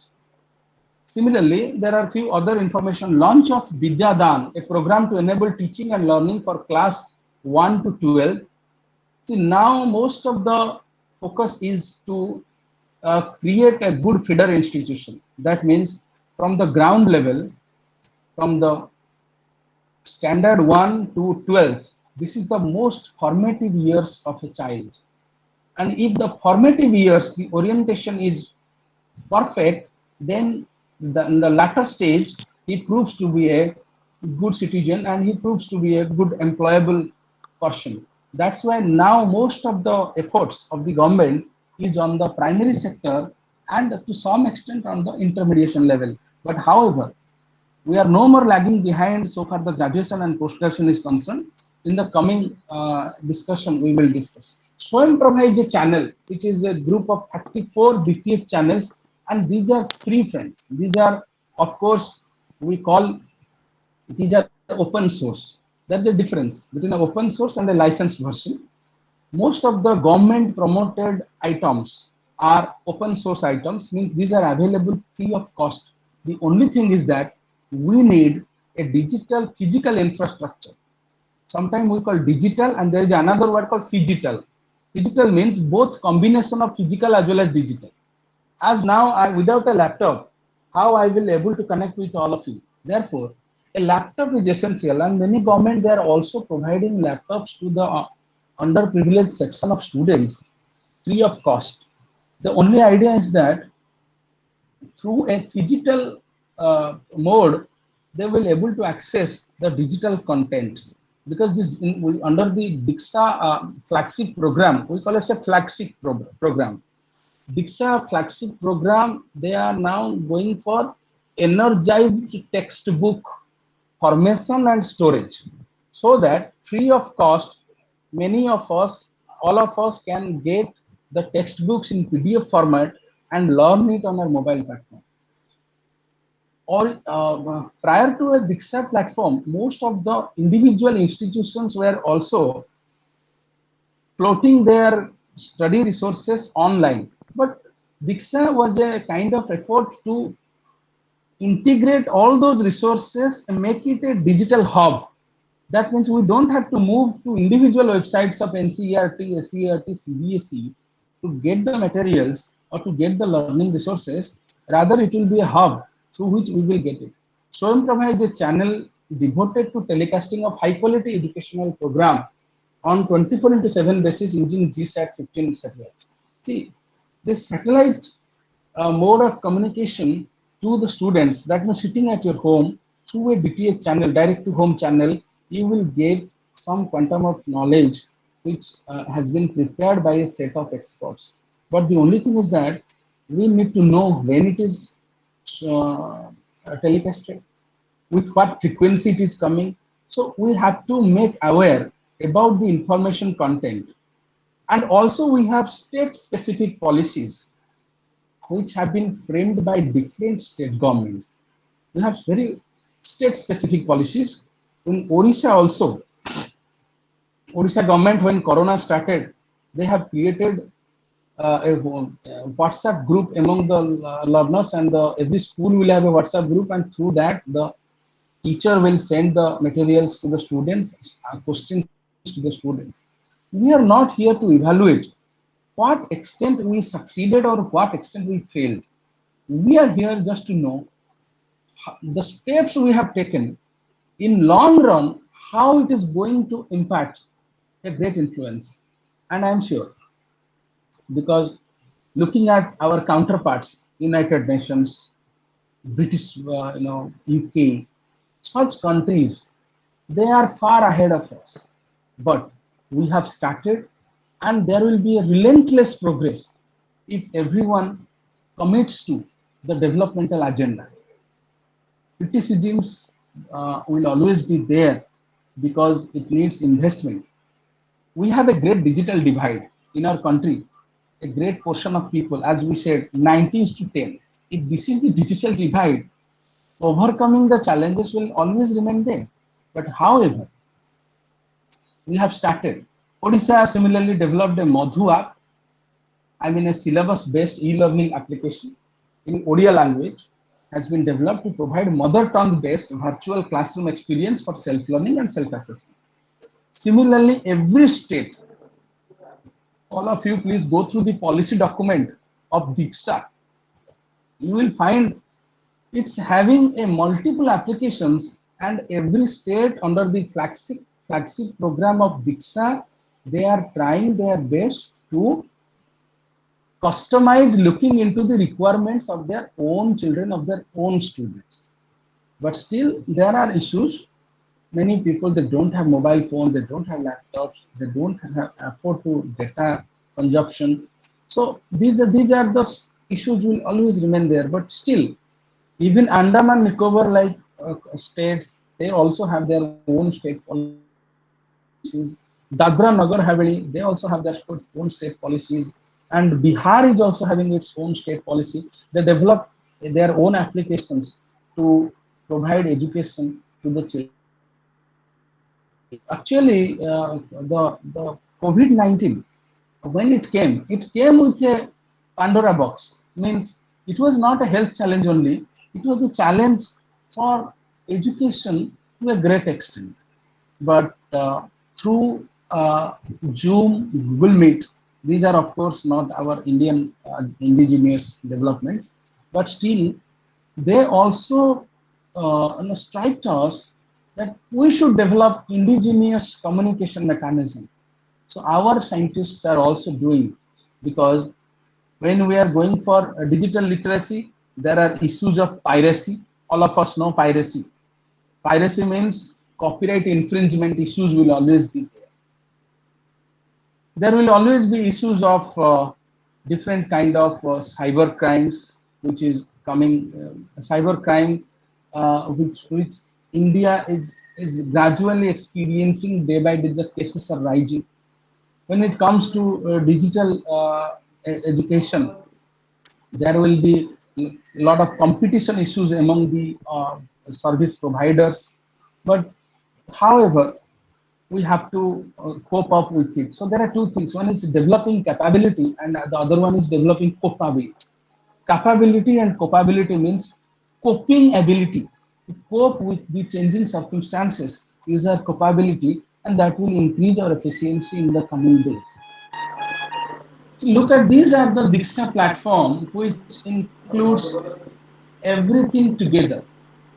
Similarly, there are few other information. Launch of Vidyadan, a program to enable teaching and learning for class 1 to 12. See, now most of the focus is to create a good feeder institution. That means from the ground level, from the standard 1 to 12th, this is the most formative years of a child. And if the formative years, the orientation is perfect, then in the latter stage, he proves to be a good citizen and he proves to be a good employable person. That's why now most of the efforts of the government is on the primary sector and to some extent on the intermediation level. But however, we are no more lagging behind so far the graduation and post-graduation is concerned. In the coming discussion, we will discuss. Swayam provides a channel, which is a group of 34 DTH channels, and these are free, friends. These are, of course, we call, these are open source. There's a difference between an open source and a licensed version. Most of the government promoted items are open source items, means these are available free of cost. The only thing is that we need a digital physical infrastructure. Sometimes we call digital, and there is another word called phygital. Phygital means both combination of physical as well as digital. As now, without a laptop, how I will able to connect with all of you? Therefore, a laptop is essential, and many government, they are also providing laptops to the underprivileged section of students free of cost. The only idea is that through a phygital mode, they will able to access the digital contents, because this under the Diksha flagship program, we call it a flagship program. Diksha flagship program, they are now going for energized textbook formation and storage, so that free of cost, many of us, all of us can get the textbooks in PDF format and learn it on our mobile platform. Or prior to a Diksha platform, most of the individual institutions were also floating their study resources online. But Diksha was a kind of effort to integrate all those resources and make it a digital hub. That means we don't have to move to individual websites of NCERT, SCERT, CBSE to get the materials or to get the learning resources. Rather, it will be a hub through which we will get it. Swayamprabha is a channel devoted to telecasting of high quality educational program on 24/7 basis using GSAT 15 satellite. See, this satellite mode of communication to the students, that means sitting at your home through a DTH channel, direct to home channel, you will get some quantum of knowledge which has been prepared by a set of experts. But the only thing is that we need to know when it is telecasted, with what frequency it is coming. So we have to make aware about the information content. And also we have state specific policies which have been framed by different state governments. We have very state specific policies. In Orissa also, Orissa government, when Corona started, they have created a WhatsApp group among the learners, and every school will have a WhatsApp group, and through that the teacher will send the materials to the students, questions to the students. We are not here to evaluate what extent we succeeded or what extent we failed. We are here just to know the steps we have taken in long run, how it is going to impact a great influence. And I'm sure, because looking at our counterparts, United Nations, British, UK, such countries, they are far ahead of us. But we have started, and there will be a relentless progress if everyone commits to the developmental agenda. Criticisms will always be there because it needs investment. We have a great digital divide in our country. A great portion of people, as we said, 90:10. If this is the digital divide, overcoming the challenges will always remain there. But however, we have started. Odisha similarly developed a Madhu app, I mean a syllabus-based e-learning application in Odia language, has been developed to provide mother tongue-based virtual classroom experience for self-learning and self-assessment. Similarly, every state, all of you please go through the policy document of Diksha. You will find it's having a multiple applications, and every state under the flagship program of Diksha, they are trying their best to customize, looking into the requirements of their own children, of their own students. But still there are issues. Many people, they don't have mobile phones, they don't have laptops, they don't have afford to data consumption. So these are the issues will always remain there. But still, even Andaman Nicobar like states, they also have their own state policies. Dadra Nagar Haveli, they also have their own state policies. And Bihar is also having its own state policy. They develop their own applications to provide education to the children. Actually, the COVID-19, when it came with a Pandora box. Means it was not a health challenge only, it was a challenge for education to a great extent. But through Zoom, Google Meet, these are of course not our Indian indigenous developments, but still they also strike to us that we should develop indigenous communication mechanism. So our scientists are also doing, because when we are going for digital literacy, there are issues of piracy. All of us know piracy. Piracy means copyright infringement issues will always be there. There will always be issues of different kind of cyber crimes, which is coming. Cyber crime, which India is gradually experiencing day by day. The cases are rising. When it comes to digital education, there will be a lot of competition issues among the service providers. But however, we have to cope up with it. So there are two things. One is developing capability, and the other one is developing copability. Capability and copability means coping ability. To cope with the changing circumstances is our copability, and that will increase our efficiency in the coming days. So look at, these are the Diksha platform, which includes everything together,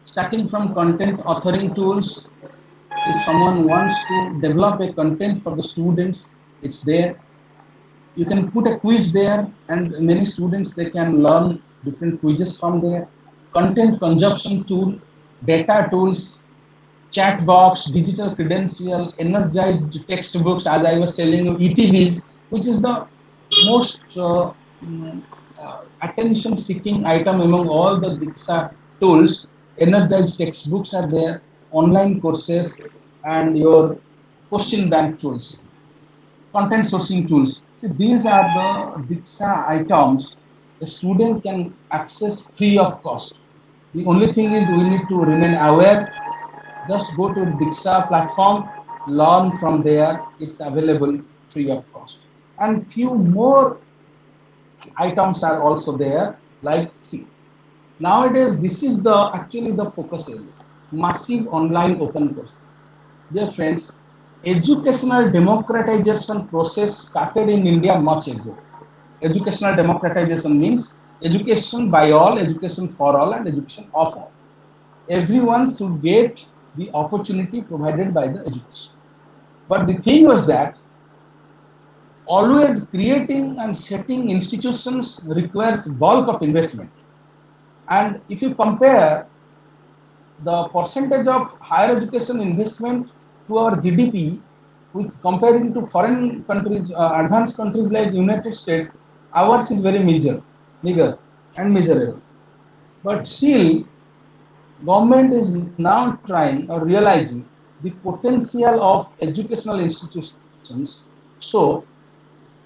starting from content authoring tools. If someone wants to develop a content for the students, it's there. You can put a quiz there, and many students, they can learn different quizzes from there. Content consumption tool, data tools, chat box, digital credential, energized textbooks, as I was telling you, ETBs, which is the most attention seeking item among all the Diksha tools. Energized textbooks are there, online courses, and your question bank tools, content sourcing tools. So these are the Diksha items the student can access free of cost. The only thing is we need to remain aware. Just go to Diksha platform, learn from there. It's available free of cost. And few more items are also there. Like, see, nowadays this is the actually the focus area. Massive online open courses. Dear friends, educational democratization process started in India much ago. Educational democratization means education by all, education for all, and education of all. Everyone should get the opportunity provided by the education. But the thing was that always creating and setting institutions requires bulk of investment. And if you compare the percentage of higher education investment to our GDP with comparing to foreign countries, advanced countries like United States, ours is very meager and miserable. But still, government is now trying or realizing the potential of educational institutions. So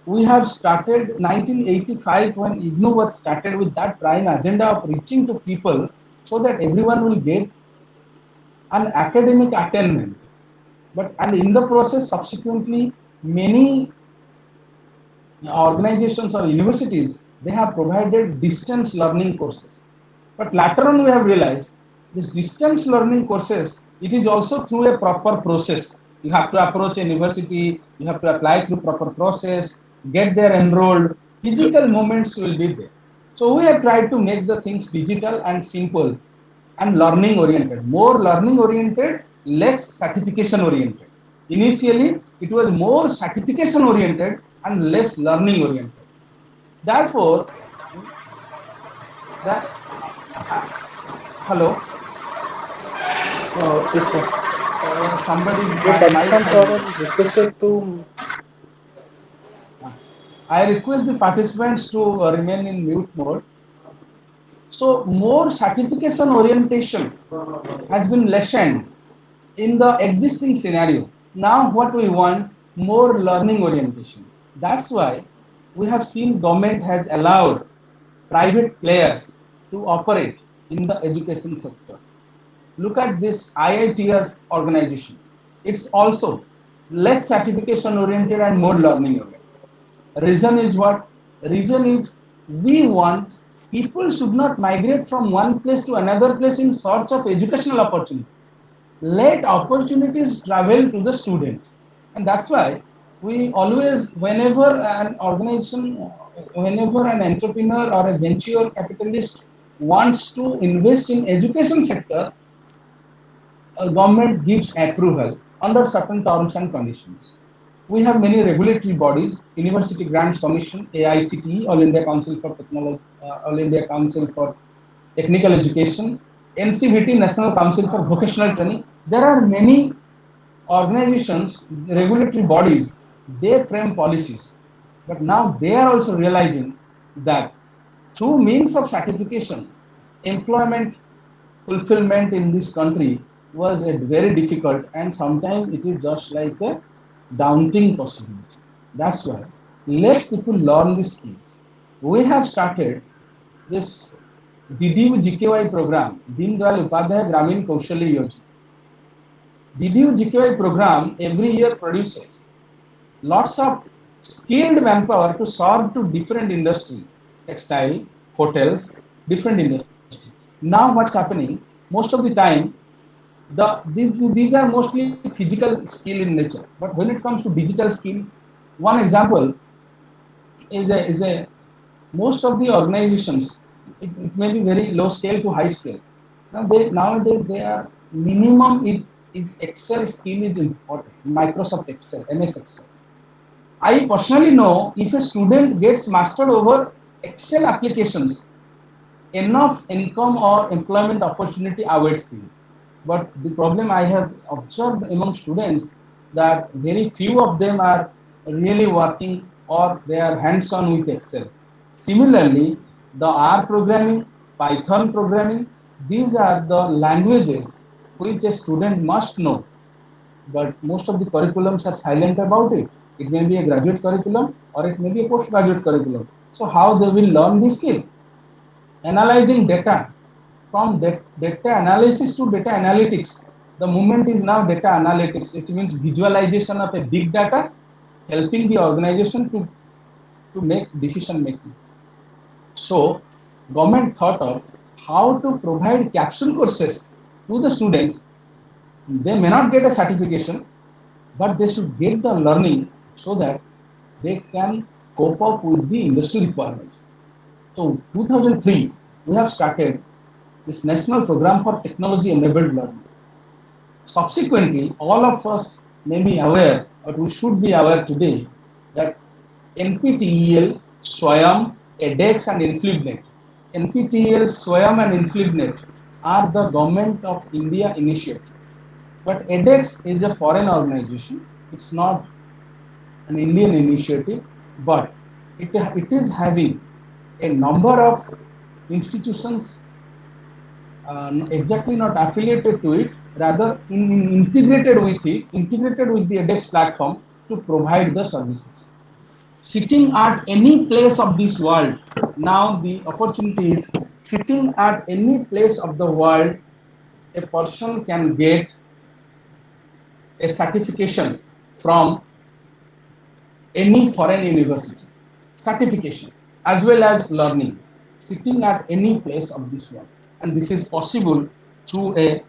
we have started 1985 when IGNOU was started with that prime agenda of reaching to people so that everyone will get an academic attainment. But and in the process, subsequently, many organizations or universities, they have provided distance learning courses. But later on, we have realized this distance learning courses, it is also through a proper process. You have to approach a university, you have to apply through proper process, get there enrolled, physical moments will be there. So we have tried to make the things digital and simple and learning oriented, more learning oriented, less certification oriented. Initially, it was more certification oriented and less learning oriented. Therefore, that hello, Yes, sir. somebody Your might participants have. are requested to. I request the participants to remain in mute mode. So more certification orientation has been lessened in the existing scenario. Now what we want, more learning orientation. That's why we have seen government has allowed private players to operate in the education sector. Look at this IITF organization. It's also less certification oriented and more learning oriented. Reason is what? Reason is we want people should not migrate from one place to another place in search of educational opportunity. Let opportunities travel to the student. And that's why we always, whenever an organization, whenever an entrepreneur or a venture capitalist wants to invest in education sector, government gives approval under certain terms and conditions. We have many regulatory bodies: University Grants Commission, AICTE, All India Council for Technology, All India Council for Technical Education, NCVT, National Council for Vocational Training. There are many organizations, regulatory bodies, they frame policies. But now they are also realizing that through means of certification, employment fulfillment in this country was a very difficult, and sometimes it is just like a daunting possibility. That's why let's people learn these skills. We have started this DDU GKY program, Deen Dayal Upadhyay Gramin Kaushalya Yojana. DDU GKY program every year produces lots of skilled manpower to serve to different industry, textile, hotels, different industry. Now what's happening? Most of the time, these are mostly physical skill in nature. But when it comes to digital skill, one example is a most of the organizations, it may be very low scale to high scale. Now nowadays they are minimum is Excel skill is important. Microsoft Excel, MS Excel. I personally know if a student gets mastered over Excel applications, enough income or employment opportunity awaits him. But the problem I have observed among students that very few of them are really working or they are hands-on with Excel. Similarly, the R programming, Python programming, these are the languages which a student must know, but most of the curriculums are silent about it. It may be a graduate curriculum or it may be a postgraduate curriculum. So how they will learn this skill? Analyzing data, from data analysis to data analytics. The movement is now data analytics. It means visualization of a big data, helping the organization to make decision making. So government thought of how to provide capsule courses to the students. They may not get a certification, but they should get the learning so that they can cope up with the industry requirements. So 2003, we have started this national program for technology enabled learning. Subsequently, all of us may be aware, but we should be aware today that NPTEL, SWAYAM, edX and InfluidNet. NPTEL, SWAYAM and InfluidNet are the government of India initiative. But edX is a foreign organization. It's not an Indian initiative, but it is having a number of institutions exactly not affiliated to it, rather integrated with it, integrated with the edX platform to provide the services. Sitting at any place of this world, now the opportunity is sitting at any place of the world, a person can get a certification from any foreign university, certification as well as learning, sitting at any place of this world. And this is possible through a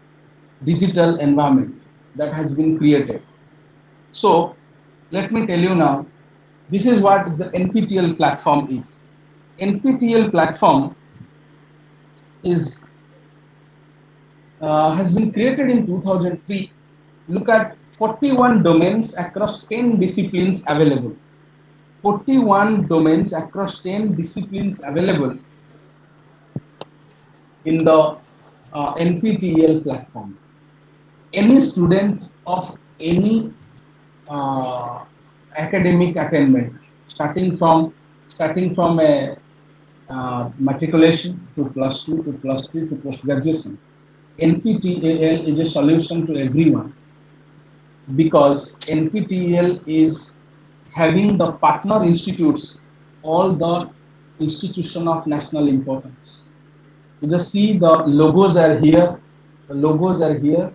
digital environment that has been created. So let me tell you now, this is what the NPTEL platform is. NPTEL platform is has been created in 2003. Look at 41 domains across 10 disciplines available. 41 domains across 10 disciplines available in the NPTEL platform. Any student of any academic attainment, starting from a matriculation to +2 to +3 to post graduation, NPTEL is a solution to everyone, because NPTEL is having the partner institutes, all the institutions of national importance. You just see the logos are here. The logos are here.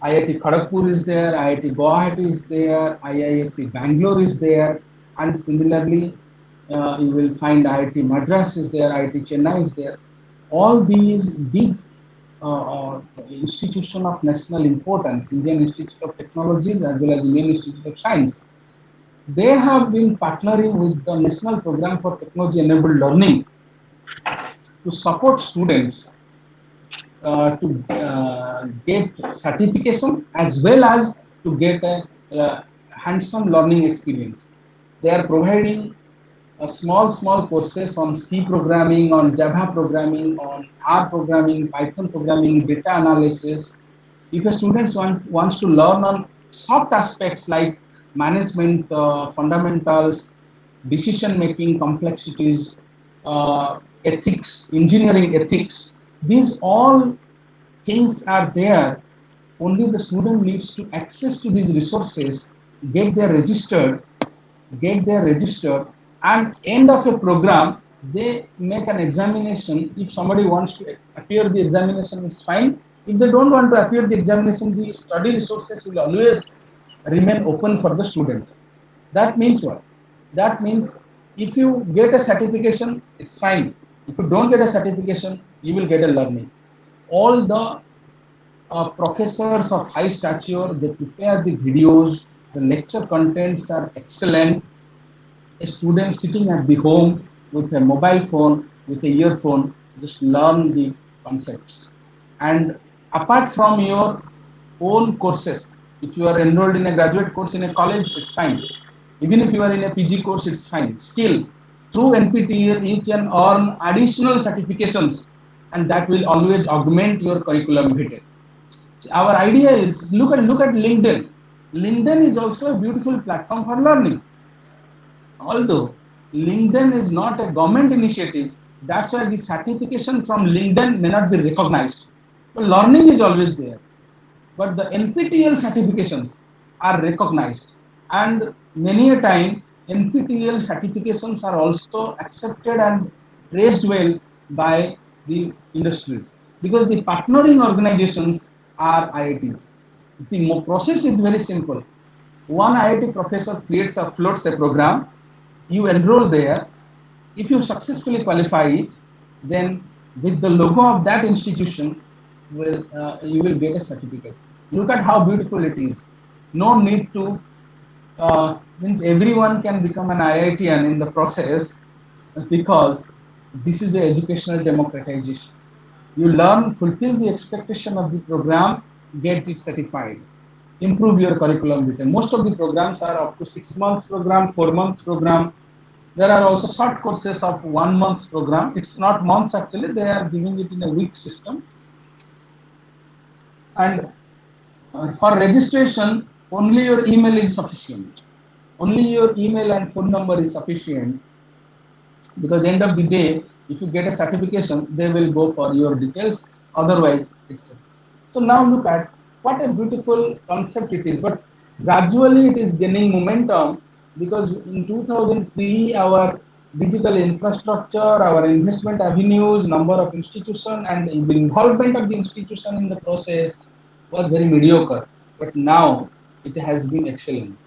IIT Kharagpur is there, IIT Guwahati is there, IISc Bangalore is there, and similarly you will find IIT Madras is there, IIT Chennai is there. All these big institutions of national importance, Indian Institute of Technologies as well as Indian Institute of Science, they have been partnering with the National Program for Technology Enabled Learning to support students to get certification as well as to get a hands-on learning experience. They are providing small courses on C programming, on Java programming, on R programming, Python programming, data analysis. If a student wants to learn on soft aspects like management fundamentals, decision making complexities, ethics, engineering ethics, these all things are there. Only the student needs to access to these resources, get their registered, and end of a program they make an examination. If somebody wants to appear the examination, it's fine. If they don't want to appear the examination, the study resources will always remain open for the student. That means what? That means if you get a certification, it's fine. If you don't get a certification, you will get a learning. All the professors of high stature, they prepare the videos, the lecture contents are excellent. A student sitting at the home with a mobile phone, with a earphone, just learn the concepts. And apart from your own courses, if you are enrolled in a graduate course in a college, it's fine. Even if you are in a PG course, it's fine. Still, through NPTEL, you can earn additional certifications, and that will always augment your curriculum vitae. Our idea is look at LinkedIn. LinkedIn is also a beautiful platform for learning. Although LinkedIn is not a government initiative, that's why the certification from LinkedIn may not be recognized. But learning is always there. But the NPTEL certifications are recognized, and many a time NPTEL certifications are also accepted and praised well by the industries, because the partnering organizations are IITs. The process is very simple. One IIT professor floats a program, you enroll there. If you successfully qualify it, then with the logo of that institution, you will get a certificate. Look at how beautiful it is. No need to, means everyone can become an IITian in the process, because this is the educational democratization. You learn, fulfill the expectation of the program, get it certified, improve your curriculum vitae. Most of the programs are up to 6 months program, 4 months program. There are also short courses of 1 month program. It's not months actually, they are giving it in a week system. And for registration, only your email is sufficient. Only your email and phone number is sufficient, because end of the day, if you get a certification, they will go for your details. Otherwise, it's so. Now look at what a beautiful concept it is. But gradually, it is gaining momentum, because in 2003, our digital infrastructure, our investment avenues, number of institutions, and the involvement of the institution in the process was very mediocre. But now it has been excellent.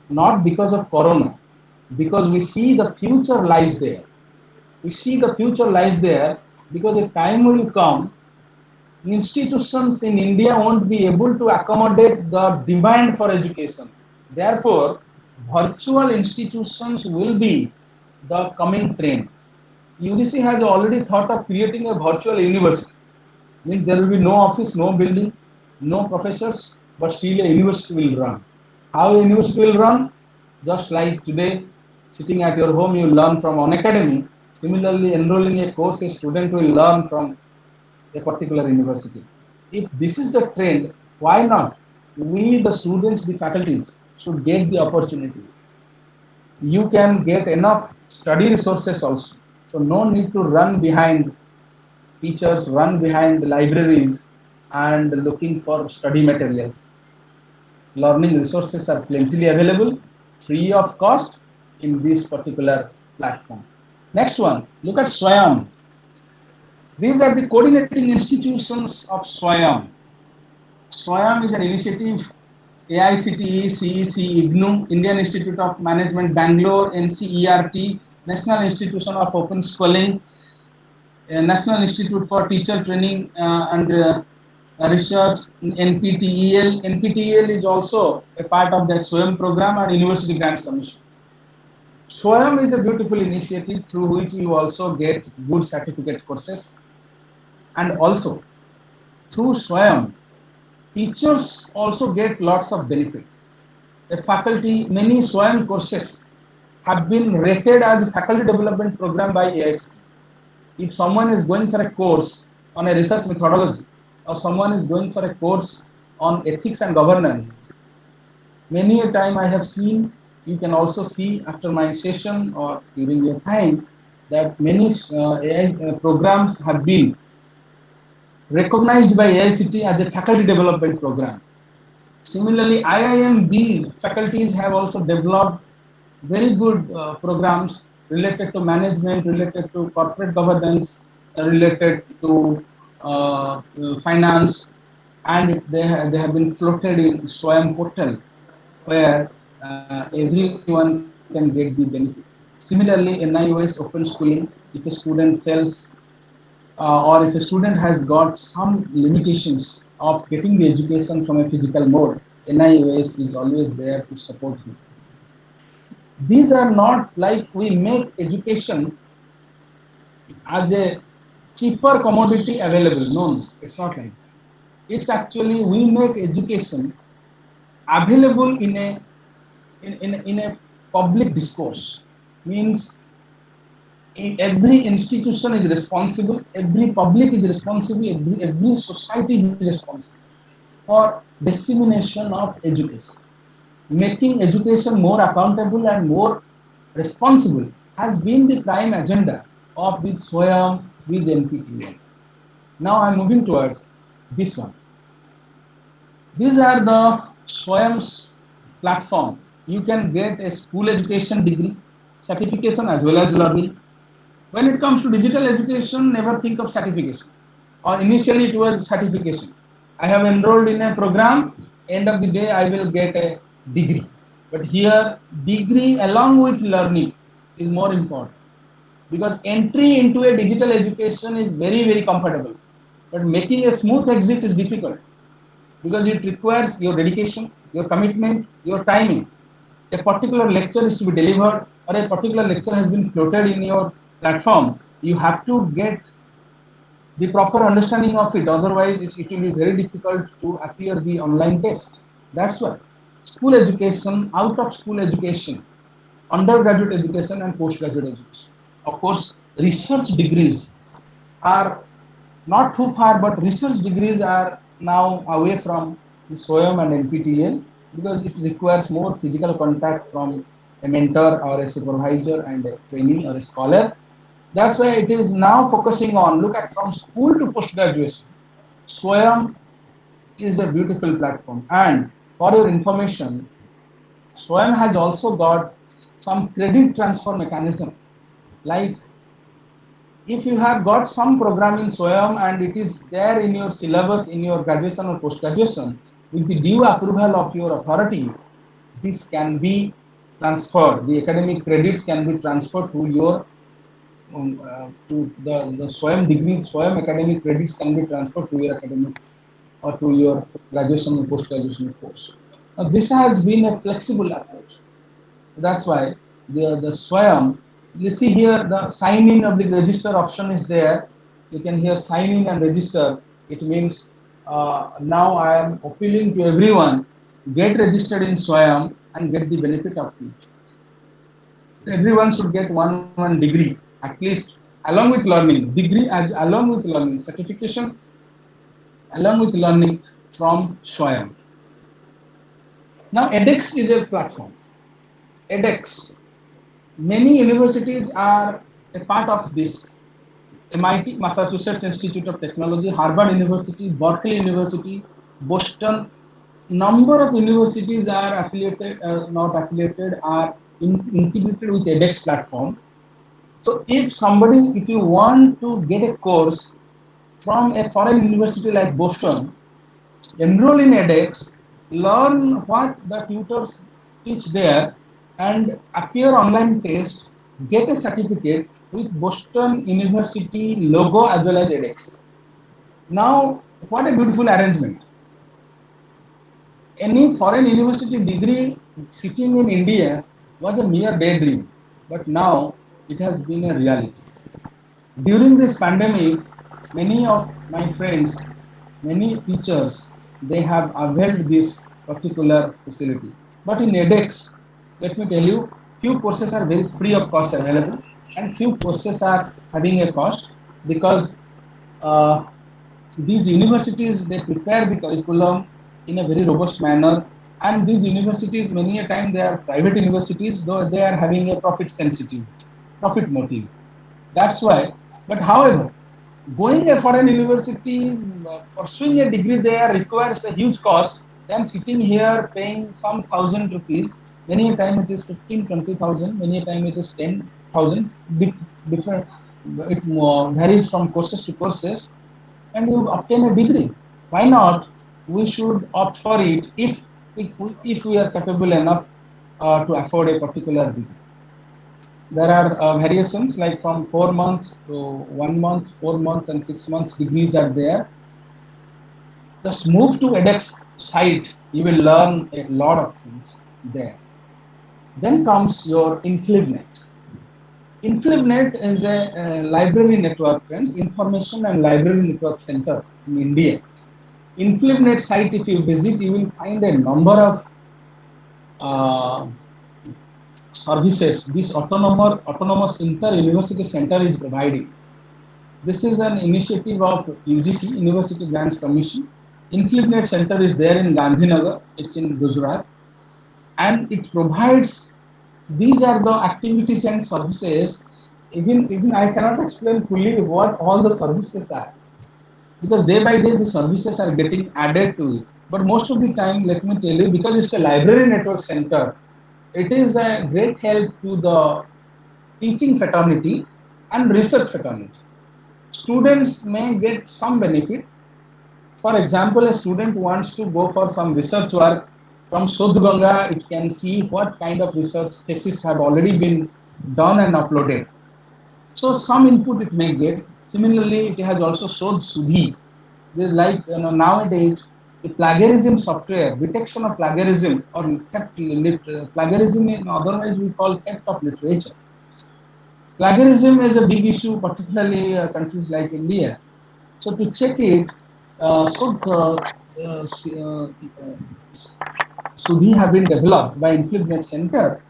Not because of Corona, because we see the future lies there. We see the future lies there, because a time will come, institutions in India won't be able to accommodate the demand for education. Therefore, virtual institutions will be the coming trend. UGC has already thought of creating a virtual university. Means there will be no office, no building, no professors, but still a university will run. How a university will run? Just like today, sitting at your home, you learn from an academy. Similarly, enrolling a course, a student will learn from a particular university. If this is the trend, why not? We, the students, the faculties, should get the opportunities. You can get enough study resources also. So no need to run behind teachers, run behind the libraries and looking for study materials. Learning resources are plentifully available, free of cost in this particular platform. Next one, look at SWAYAM. These are the coordinating institutions of SWAYAM. SWAYAM is an initiative, AICTE, CEC, IGNOU, Indian Institute of Management, Bangalore, NCERT, National Institution of Open Schooling, National Institute for Teacher Training and Research, NPTEL. NPTEL is also a part of the SWAYAM program and University Grants Commission. SWAYAM is a beautiful initiative through which you also get good certificate courses, and also through SWAYAM, teachers also get lots of benefit. The faculty, many SWAYAM courses have been rated as a faculty development program by AICTE. If someone is going for a course on a research methodology, or someone is going for a course on ethics and governance, many a time I have seen, you can also see after my session or during your time, that many AI programs have been recognized by AICTE as a faculty development program. Similarly, IIMB faculties have also developed very good programs related to management, related to corporate governance, related to finance, and they have been floated in SWAYAM portal where everyone can get the benefit. Similarly, NIOS open schooling, if a student fails or if a student has got some limitations of getting the education from a physical mode, NIOS is always there to support him. These are not like we make education as a cheaper commodity available. No, it's not like that. It's actually we make education available in a public discourse. Means every institution is responsible, every public is responsible, every society is responsible for dissemination of education. Making education more accountable and more responsible has been the prime agenda of this SWAYAM, this NPTEL. Now I'm moving towards this one. These are the SWAYAM's platform. You can get a school education degree, certification as well as learning. When it comes to digital education, never think of certification. Or initially it was certification. I have enrolled in a program, end of the day I will get a degree. But here, degree along with learning is more important. Because entry into a digital education is very, very comfortable. But making a smooth exit is difficult. Because it requires your dedication, your commitment, your timing. A particular lecture is to be delivered or a particular lecture has been floated in your platform, you have to get the proper understanding of it. Otherwise, it will be very difficult to appear the online test. That's why school education, out of school education, undergraduate education and postgraduate education. Of course, research degrees are not too far, but research degrees are now away from the SWAYAM and NPTEL because it requires more physical contact from a mentor or a supervisor and a trainee or a scholar. That's why it is now focusing on, look at from school to post-graduation. SWAYAM is a beautiful platform. And for your information, SWAYAM has also got some credit transfer mechanism. Like if you have got some program in SWAYAM and it is there in your syllabus in your graduation or post-graduation, with the due approval of your authority, this can be transferred. The academic credits can be transferred to your to the SWAYAM degrees, SWAYAM academic credits can be transferred to your academic or to your graduation or post-graduation course. Now, this has been a flexible approach. That's why the SWAYAM, you see here the sign in of the register option is there. You can here sign in and register. It means now I am appealing to everyone, get registered in SWAYAM and get the benefit of it. Everyone should get one degree, at least along with learning, degree as along with learning, certification along with learning from SWAYAM. Now edX is a platform. edX, many universities are a part of this. MIT, Massachusetts Institute of Technology, Harvard University, Berkeley University, Boston, number of universities are affiliated, not affiliated, are integrated with edX platform. So if you want to get a course from a foreign university like Boston, enroll in edX, learn what the tutors teach there, and appear online test, get a certificate with Boston University logo as well as edX. Now, what a beautiful arrangement. Any foreign university degree sitting in India was a mere daydream, but now it has been a reality. During this pandemic, many of my friends, many teachers, they have availed this particular facility. But in edX, let me tell you, few courses are very free of cost available, and few courses are having a cost because uh, these universities they prepare the curriculum in a very robust manner, and these universities many a time they are private universities, though they are having a profit sensitive, profit motive. That's why. But however, going a foreign university, pursuing a degree there requires a huge cost. Then sitting here paying some thousand rupees, many a time it is 15, 20,000, many a time it is 10,000. Different, it varies from courses to courses, and you obtain a degree. Why not? We should opt for it if we are capable enough to afford a particular degree. There are variations like from 4 months to 1 month, 4 months, and 6 months degrees are there. Just move to edX site, you will learn a lot of things there. Then comes your InflibNet. InflibNet is a library network, friends, information and library network center in India. InflibNet site, if you visit, you will find a number of uh, services this autonomous inter-university center is providing. This is an initiative of UGC, University Grants Commission. InflibNet Center is there in Gandhinagar, it's in Gujarat, and it provides, these are the activities and services. Even I cannot explain fully what all the services are, because day by day the services are getting added to it. But most of the time, let me tell you, because it's a library network center, it is a great help to the teaching fraternity and research fraternity. Students may get some benefit. For example, a student wants to go for some research work from Sodhganga, it can see what kind of research thesis have already been done and uploaded. So some input it may get. Similarly, it has also showed Sudhi. Like nowadays, the plagiarism software, detection of plagiarism or theft, plagiarism, otherwise we call theft of literature. Plagiarism is a big issue, particularly countries like India. So to check it, Sudhi have been developed by InflibNet Center,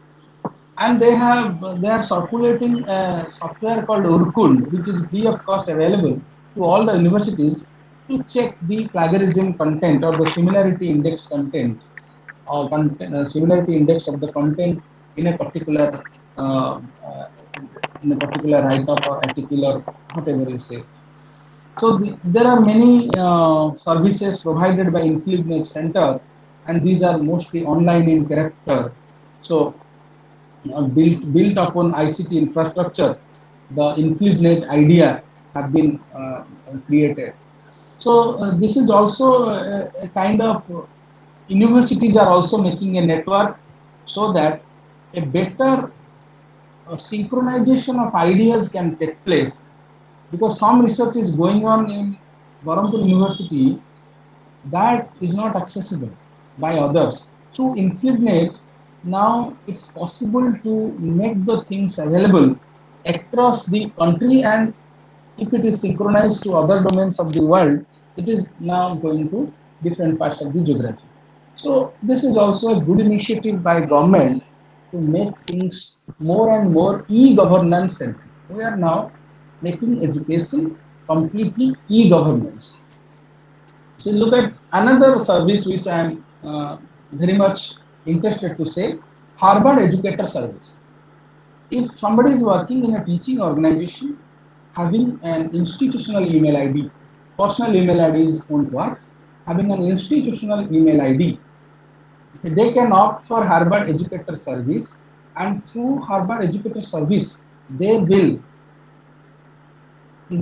and they are circulating a software called Urkund, which is free of cost available to all the universities to check the plagiarism content or the similarity index content or similarity index of the content in a particular uh, uh, write-up or article or whatever you say. So there are many services provided by InflibNet Center, and these are mostly online in character. So built upon ICT infrastructure, the InflibNet idea have been created. So this is also a kind of universities are also making a network so that a better synchronization of ideas can take place, because some research is going on in Barampur University that is not accessible by others. Through InflibNet, now it's possible to make the things available across the country, and if it is synchronized to other domains of the world, it is now going to different parts of the geography. So this is also a good initiative by government to make things more and more e-governance centric. We are now making education completely e-governance. So look at another service which I am very much interested to say, Harvard Educator Service. If somebody is working in a teaching organization, having an institutional email ID, personal email IDs won't work, having an institutional email ID, they can opt for Harvard Educator Service, and through Harvard Educator Service, they will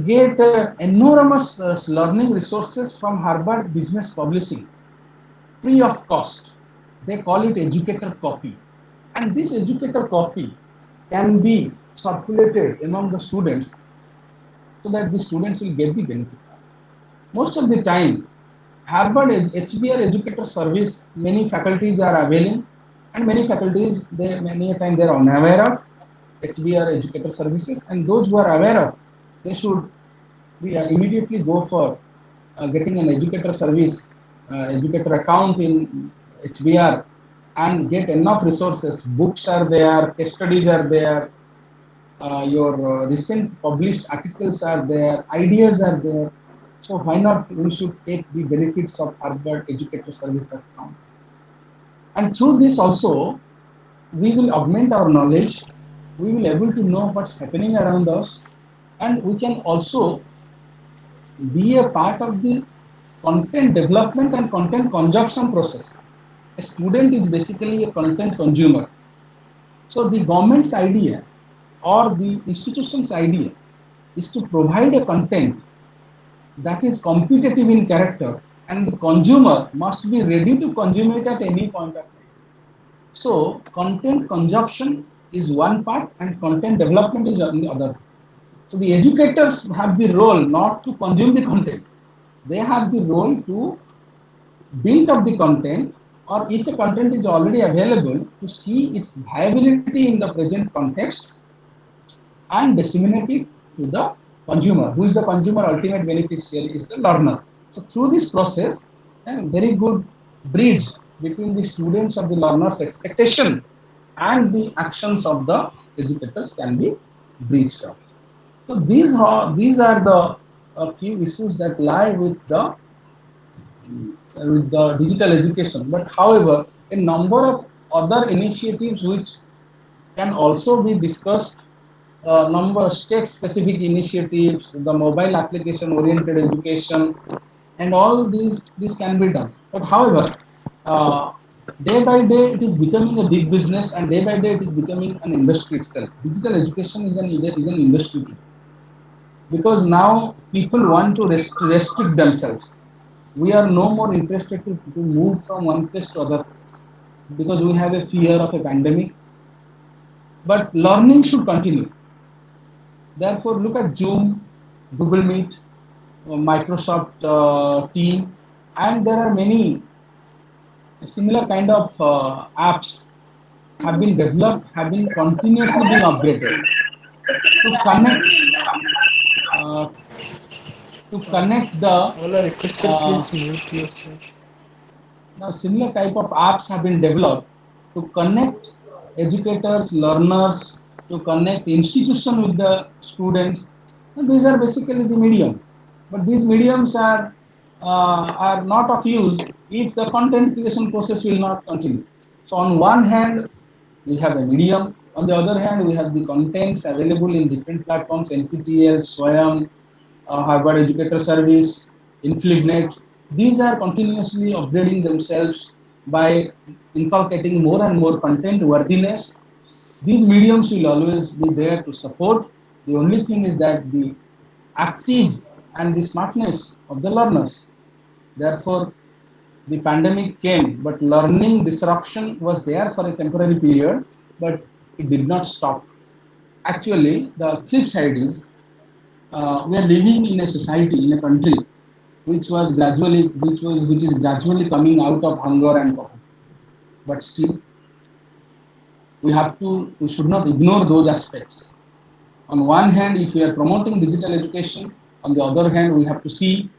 get enormous learning resources from Harvard Business Publishing, free of cost. They call it educator copy. And this educator copy can be circulated among the students so that the students will get the benefit. Most of the time, Harvard HBR Educator Service, many faculties are availing, and many faculties, many a time they are unaware of HBR Educator Services, and those who are aware of, they should immediately go for getting an educator service, educator account in HBR, and get enough resources. Books are there, case studies are there, your recent published articles are there, ideas are there. So why not we should take the benefits of Harvard Educator Service account. And through this also, we will augment our knowledge, we will able to know what's happening around us, and we can also be a part of the content development and content consumption process. A student is basically a content consumer. So the government's idea or the institution's idea is to provide a content that is competitive in character, and the consumer must be ready to consume it at any point of time. So content consumption is one part and content development is the other. So the educators have the role not to consume the content. They have the role to build up the content, or if a content is already available, to see its viability in the present context and disseminate it to the consumer. Who is the consumer? Ultimate beneficiary is the learner. So through this process, a very good bridge between the students of the learner's expectation and the actions of the educators can be bridged up. So these are the few issues that lie with the digital education. But however, a number of other initiatives which can also be discussed, number state specific initiatives, the mobile application oriented education, and all these can be done. But however, uh, day by day it is becoming a big business, and day by day it is becoming an industry itself. Digital education is an industry too, because now people want to restrict themselves. We are no more interested to move from one place to other place because we have a fear of a pandemic. But learning should continue. Therefore, look at Zoom, Google Meet, Microsoft Team, and there are many similar kind of apps have been developed, have been continuously being upgraded to connect uh, the Ola, requested uh, please mute yourself. now similar type of apps have been developed to connect educators, learners, to connect institution with the students. And these are basically the medium, but these mediums are not of use if the content creation process will not continue. So on one hand, we have a medium. On the other hand, we have the contents available in different platforms: NPTEL, Swayam, Harvard Educator Service, InfluentNet. These are continuously upgrading themselves by inculcating more and more content worthiness. These mediums will always be there to support. The only thing is that the active and the smartness of the learners. Therefore, the pandemic came, but learning disruption was there for a temporary period, but it did not stop. Actually, the flip side is we are living in a society, in a country, which is gradually coming out of hunger and poverty. But still, we should not ignore those aspects. On one hand, if we are promoting digital education, on the other hand, we have to see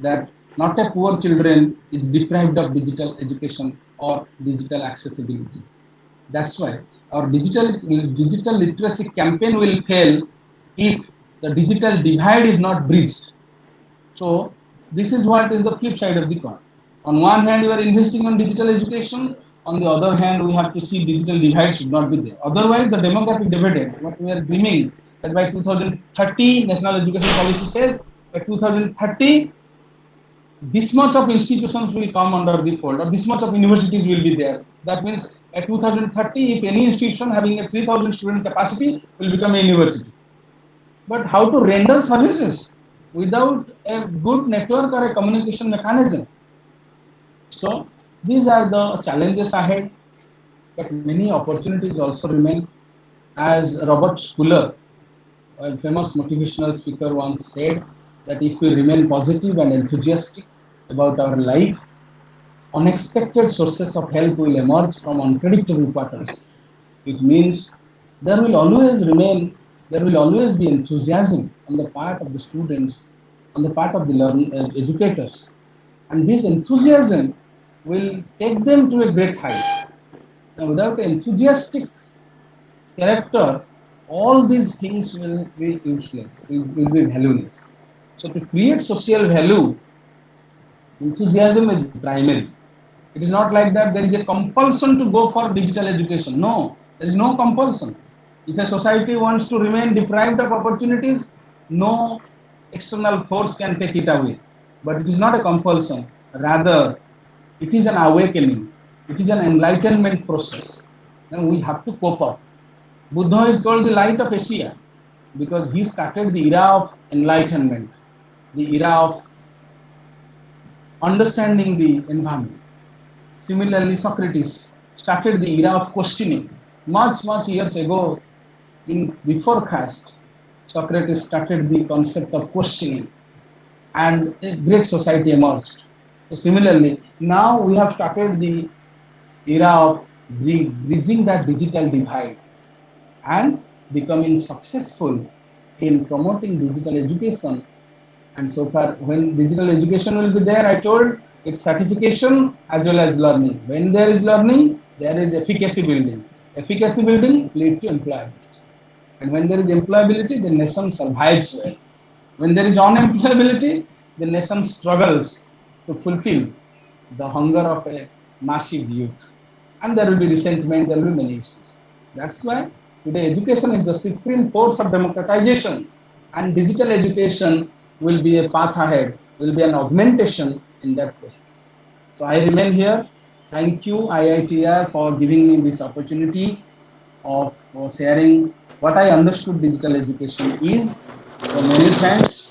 that not a poor children is deprived of digital education or digital accessibility. That's why our digital literacy campaign will fail if the digital divide is not bridged. So this is what is the flip side of the coin. On one hand, we are investing on digital education. On the other hand, we have to see digital divide should not be there. Otherwise, the demographic dividend, what we are dreaming that by 2030, National Education Policy says by 2030, this much of institutions will come under the fold, or this much of universities will be there. That means at 2030, if any institution having a 3,000 student capacity will become a university. But how to render services without a good network or a communication mechanism? So these are the challenges ahead, but many opportunities also remain. As Robert Schuller, a famous motivational speaker, once said, that if we remain positive and enthusiastic about our life, unexpected sources of help will emerge from unpredictable patterns. It means there will always remain, there will always be enthusiasm on the part of the students, on the part of the educators, and this enthusiasm will take them to a great height. Now, without enthusiastic character, all these things will be useless, will be valueless. So, to create social value, enthusiasm is primary. It is not like that there is a compulsion to go for digital education. No, there is no compulsion. If a society wants to remain deprived of opportunities, no external force can take it away. But it is not a compulsion. Rather, it is an awakening. It is an enlightenment process. And we have to cope up. Buddha is called the light of Asia because he started the era of enlightenment, the era of understanding the environment. Similarly, Socrates started the era of questioning. Much years ago, in before Christ, Socrates started the concept of questioning, and a great society emerged. So similarly, now we have started the era of bridging that digital divide and becoming successful in promoting digital education. And so far, when digital education will be there, I told it's certification as well as learning. When there is learning, there is efficacy building. Efficacy building leads to employability. And when there is employability, the nation survives well. When there is unemployability, the nation struggles to fulfill the hunger of a massive youth. And there will be resentment, there will be many issues. That's why today education is the supreme force of democratization, and digital education will be a path ahead, will be an augmentation in that process. So I remain here. Thank you, IITR, for giving me this opportunity of sharing what I understood digital education is. So many thanks.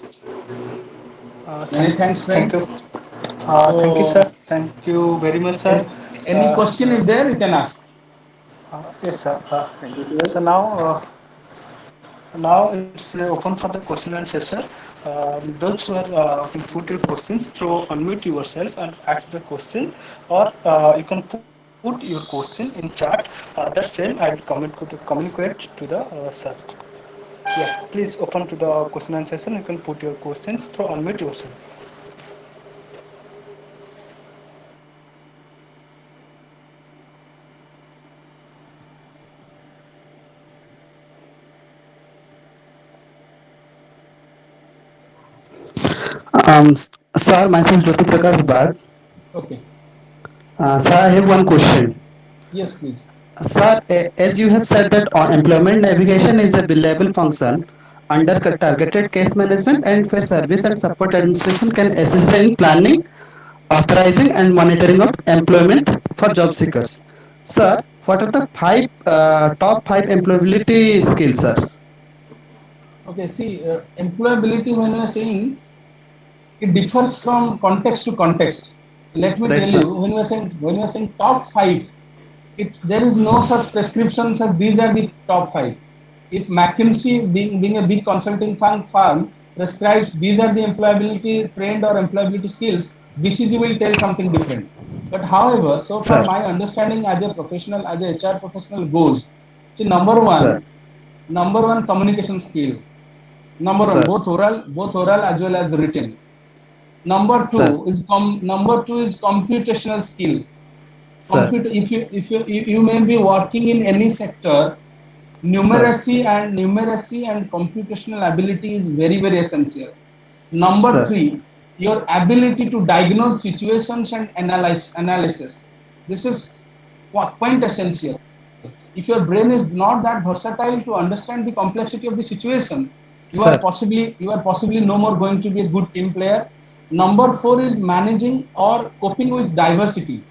Many thanks, Thank friend. you. Thank you, So, sir. Thank you very much, sir. any question if there, you can ask. Yes, sir. So now it's open for the question and answer. Those who are can put your questions, so unmute yourself and ask the question, or you can put your question in chat. That same I will communicate to the sir. Yeah, please open to the question and session. You can put your questions through unmute yourself. Sir, myself Jyoti Prakash Bag. Okay. Sir, I have one question. Yes, please. Sir, as you have said that employment navigation is a billable function under targeted case management and where service and support administration can assist in planning, authorizing and monitoring of employment for job seekers. Sir, what are the top five employability skills, sir? Okay, see, employability when we are saying it differs from context to context. Let me Right, tell sir. you, when we are saying top five, there is no such prescription as these are the top five. If McKinsey, being a big consulting firm, prescribes these are the employability trend or employability skills, BCG will tell something different. But however, so far Sir, my understanding as a professional, as a HR professional goes, see sir, number one communication skill. Number one, sir, both oral as well as written. sir, Number two is computational skill. sir, You may be working in any sector, sir, numeracy and computational ability is very essential. Number sir, three, your ability to diagnose situations and analysis. This is quite essential. If your brain is not that versatile to understand the complexity of the situation, sir, you are possibly no more going to be a good team player. Number four is managing or coping with diversity,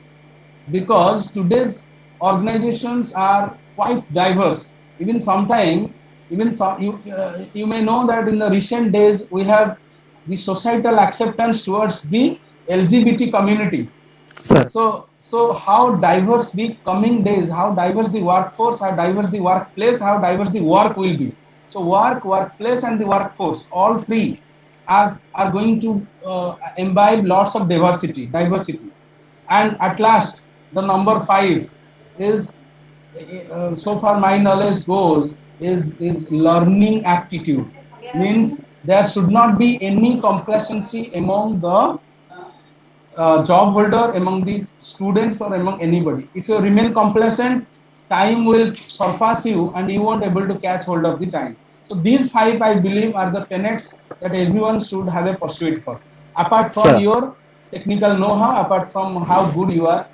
because today's organizations are quite diverse. Even sometime, even some, you may know that in the recent days we have the societal acceptance towards the LGBT community. sir, So how diverse the coming days, how diverse the workforce, how diverse the workplace, how diverse the work will be. So workplace, and the workforce, all three are going to imbibe lots of diversity. And at last, the number five is, so far my knowledge goes, is learning aptitude. Means there should not be any complacency among the job holder, among the students, or among anybody. If you remain complacent, time will surpass you and you won't able to catch hold of the time. So these five, I believe, are the tenets that everyone should have a pursuit for. Apart from Sir, your technical know-how, apart from how good you are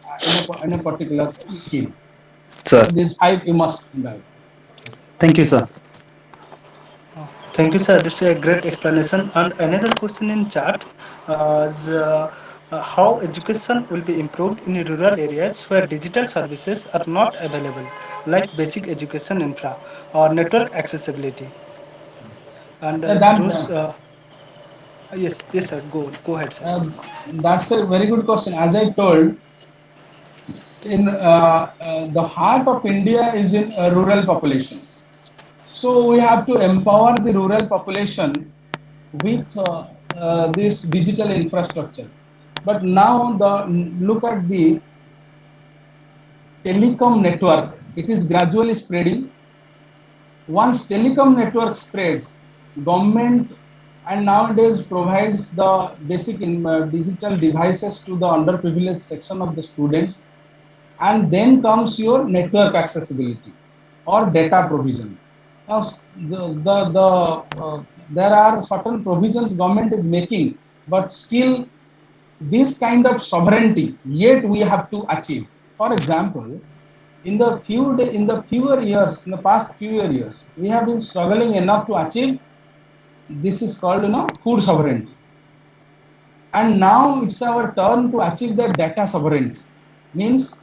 in a particular skill. sir. So these five you must imbibe. Thank you, sir. Thank you, sir. This is a great explanation. And another question in chat is how education will be improved in rural areas where digital services are not available, like basic education infra or network accessibility. And those, That yes, yes, sir. Go ahead, sir. uh, that's a very good question. As I told, in the heart of India is in a rural population. So we have to empower the rural population with this digital infrastructure. But now look at the telecom network. It is gradually spreading. Once telecom network spreads, government and nowadays provides the basic digital devices to the underprivileged section of the students, and then comes your network accessibility or data provision. Now there are certain provisions government is making, but still this kind of sovereignty yet we have to achieve. For example, in the fewer years, in the past few years, we have been struggling enough to achieve, this is called, food sovereignty. And now it's our turn to achieve the data sovereignty, means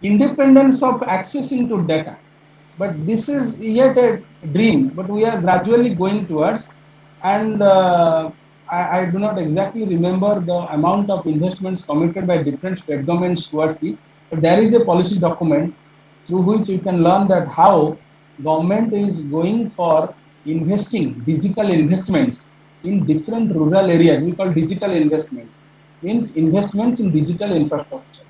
independence of accessing to data. But this is yet a dream, but we are gradually going towards. And I do not exactly remember the amount of investments committed by different state governments towards it, but there is a policy document through which you can learn that how government is going for investing digital investments in different rural areas. We call digital investments, means investments in digital infrastructure.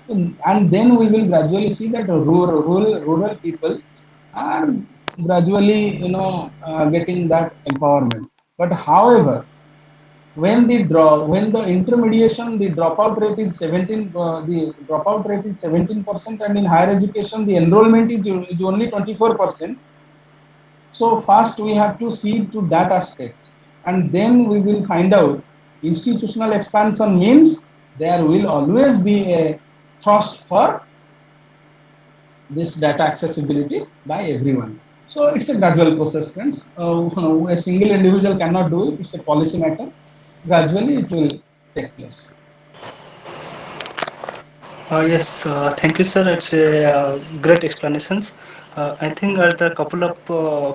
And then we will gradually see that rural people are gradually, getting that empowerment. But however, when the intermediation, the dropout rate is 17%, and in higher education the enrollment is only 24%. So first we have to see to that aspect, and then we will find out institutional expansion means there will always be a trust for this data accessibility by everyone. So it's a gradual process, friends. A single individual cannot do it. It's a policy matter. Gradually, it will take place. Yes, thank you, sir. It's a great explanations. I think there are a couple of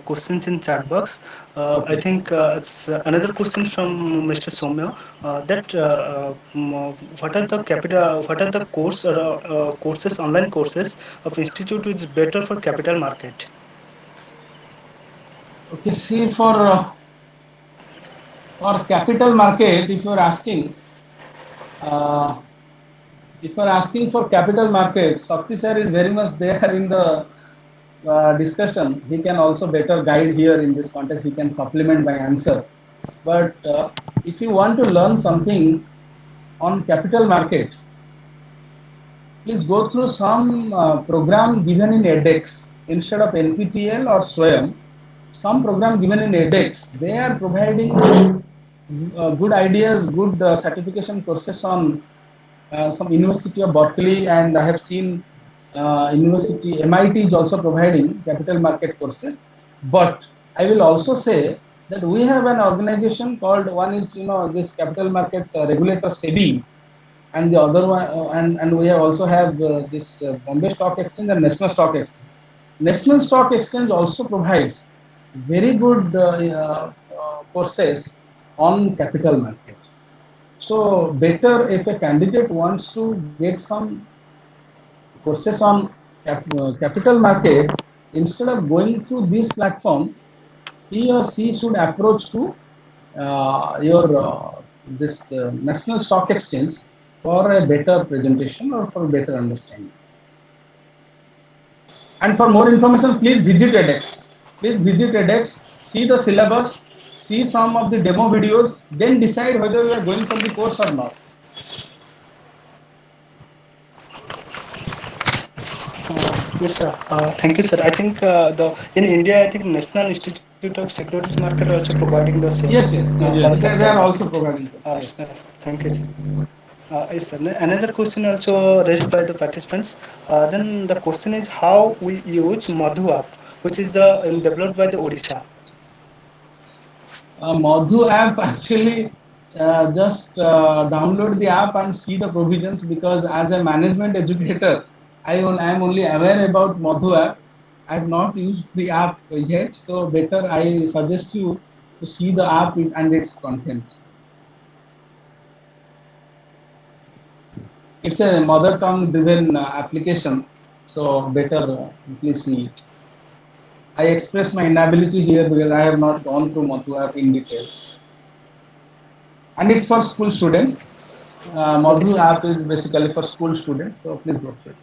questions in chat box. I Okay. think it's another question from Mr. Somya. That what are the courses, online courses of institute which is better for capital market? Okay. See, for capital market, uh, if you're asking for capital market, Sakti sir is very much there in the discussion. He can also better guide here in this context. He can supplement my answer. But if you want to learn something on capital market, please go through some program given in edX instead of NPTEL or SWAYAM. Some program given in edX, they are providing good ideas, good certification courses on some University of Berkeley, and I have seen University MIT is also providing capital market courses. But I will also say that we have an organization called, one is, this capital market regulator SEBI, and the other one, and we have also have this Bombay Stock Exchange and National Stock Exchange. National Stock Exchange also provides very good courses on capital market. So better if a candidate wants to get some courses on capital market, instead of going through this platform, he or she should approach to your this National Stock Exchange for a better presentation or for better understanding. And for more information, please visit edX. Please visit edX, see the syllabus, see some of the demo videos, then decide whether you are going for the course or not. Yes, sir. Thank you, sir. I think the in India, I think National Institute of Securities Market also providing the same Yes, yes, yes, sort yes. of They are also providing that. Yes. yes. Thank you, sir. Yes, sir. Another question also raised by the participants. Then the question is how we use Madhu app, which is the developed by the Odisha. Madhu app actually just download the app and see the provisions, because as a management educator, I am only aware about Madhu app. I have not used the app yet, so better I suggest you to see the app and its content. It's a mother tongue driven application, so better please see it. I express my inability here because I have not gone through Madhu app in detail, and it's for school students. Madhu app is basically for school students, so please go through it.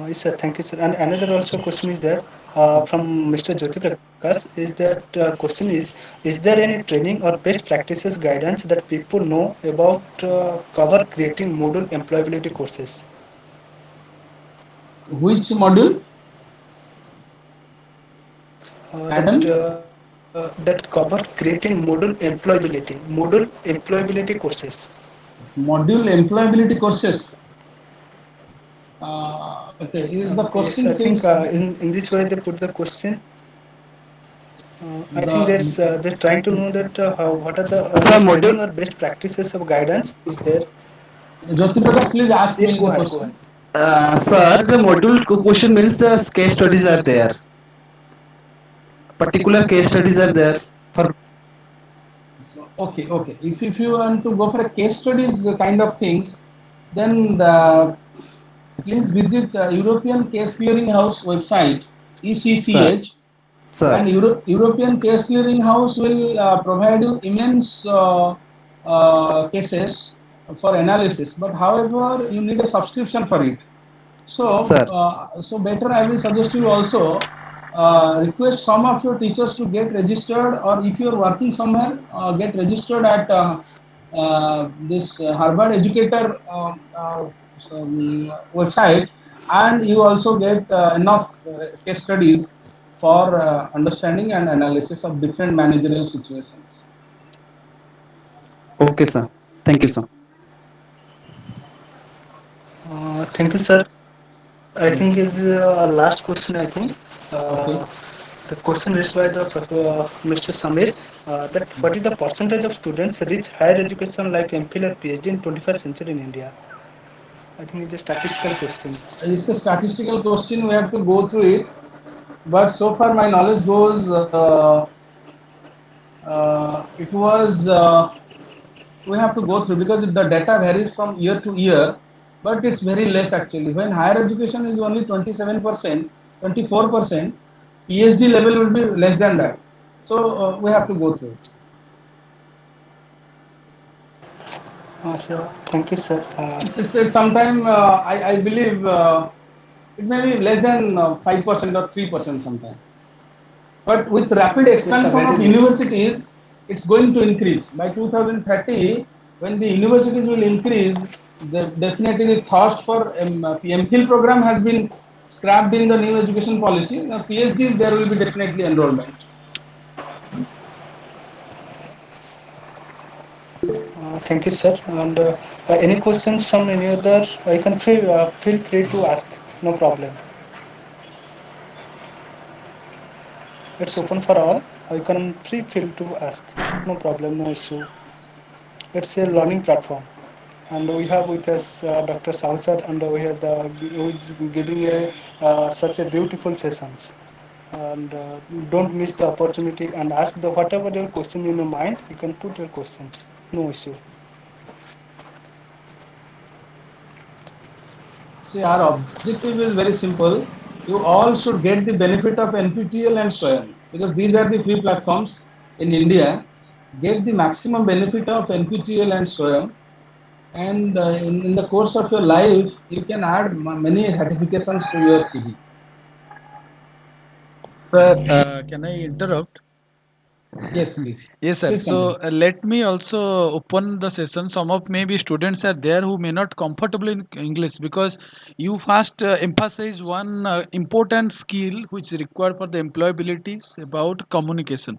Yes, sir. Thank you, sir. And another also question is there from Mr. Jyoti Prakash is that question is there any training or best practices guidance that people know about cover creating Moodle employability courses? Which module? That Pardon? that cover creating Moodle employability courses. Module employability courses. Okay, is the Yes, question I think says in this way they put the question. I think the they're trying to know that what are the Sir, any module. training or best practices of guidance is there. Jyoti Prakash, please ask Yes, me go the ahead, go question. ahead. Sir, the module question means the case studies are there. Particular case studies are there for. Okay, okay. If you want to go for a case studies kind of things, then the please visit European Case Clearing House website, Sir, ECCH, sir, and European Case Clearing House will provide you immense cases for analysis. But however, you need a subscription for it. So, sir. so better I will suggest you also request some of your teachers to get registered, or if you are working somewhere, get registered at this Harvard Educator website, and you also get enough case studies for understanding and analysis of different managerial situations. Okay, sir. Thank you, sir. Thank you, sir. I think is last question. I think uh, Okay. the question raised by the Mr. Samir that what is the percentage of students reach higher education like MPhil or PhD in 21st century in India? I think it's a statistical question. It's a statistical question. We have to go through it. But so far, my knowledge goes. It was we have to go through because the data varies from year to year, but it's very less actually. When higher education is only 27%, 24%, PhD level will be less than that. So we have to go through it. So thank you, sir. It's sometime I believe it may be less than 5% or 3% sometime. But with rapid Yes, sir. expansion Very of less. universities, it's going to increase. By 2030, when the universities will increase, definitely the cost for MPhil program has been scrapped in the new education policy. Now, PhDs, there will be definitely enrollment. Thank you, sir. And any questions from any other? You can feel free to ask. No problem. It's open for all. You can free feel to ask. No problem. No issue. It's a learning platform. And we have with us Dr. Sausar, and we have who is giving such a beautiful sessions. And don't miss the opportunity and ask the whatever your question in your mind. You can put your questions. No issue. See, our objective is very simple. You all should get the benefit of NPTEL and SWAYAM because these are the free platforms in India. Get the maximum benefit of NPTEL and SWAYAM, and in the course of your life, you can add many certifications to your CV. Sir, can I interrupt? Yes, please. Yes, sir. Please So continue. let me also open the session. Some of maybe students are there who may not comfortable in English, because you first emphasize one important skill which is required for the employability is about communication,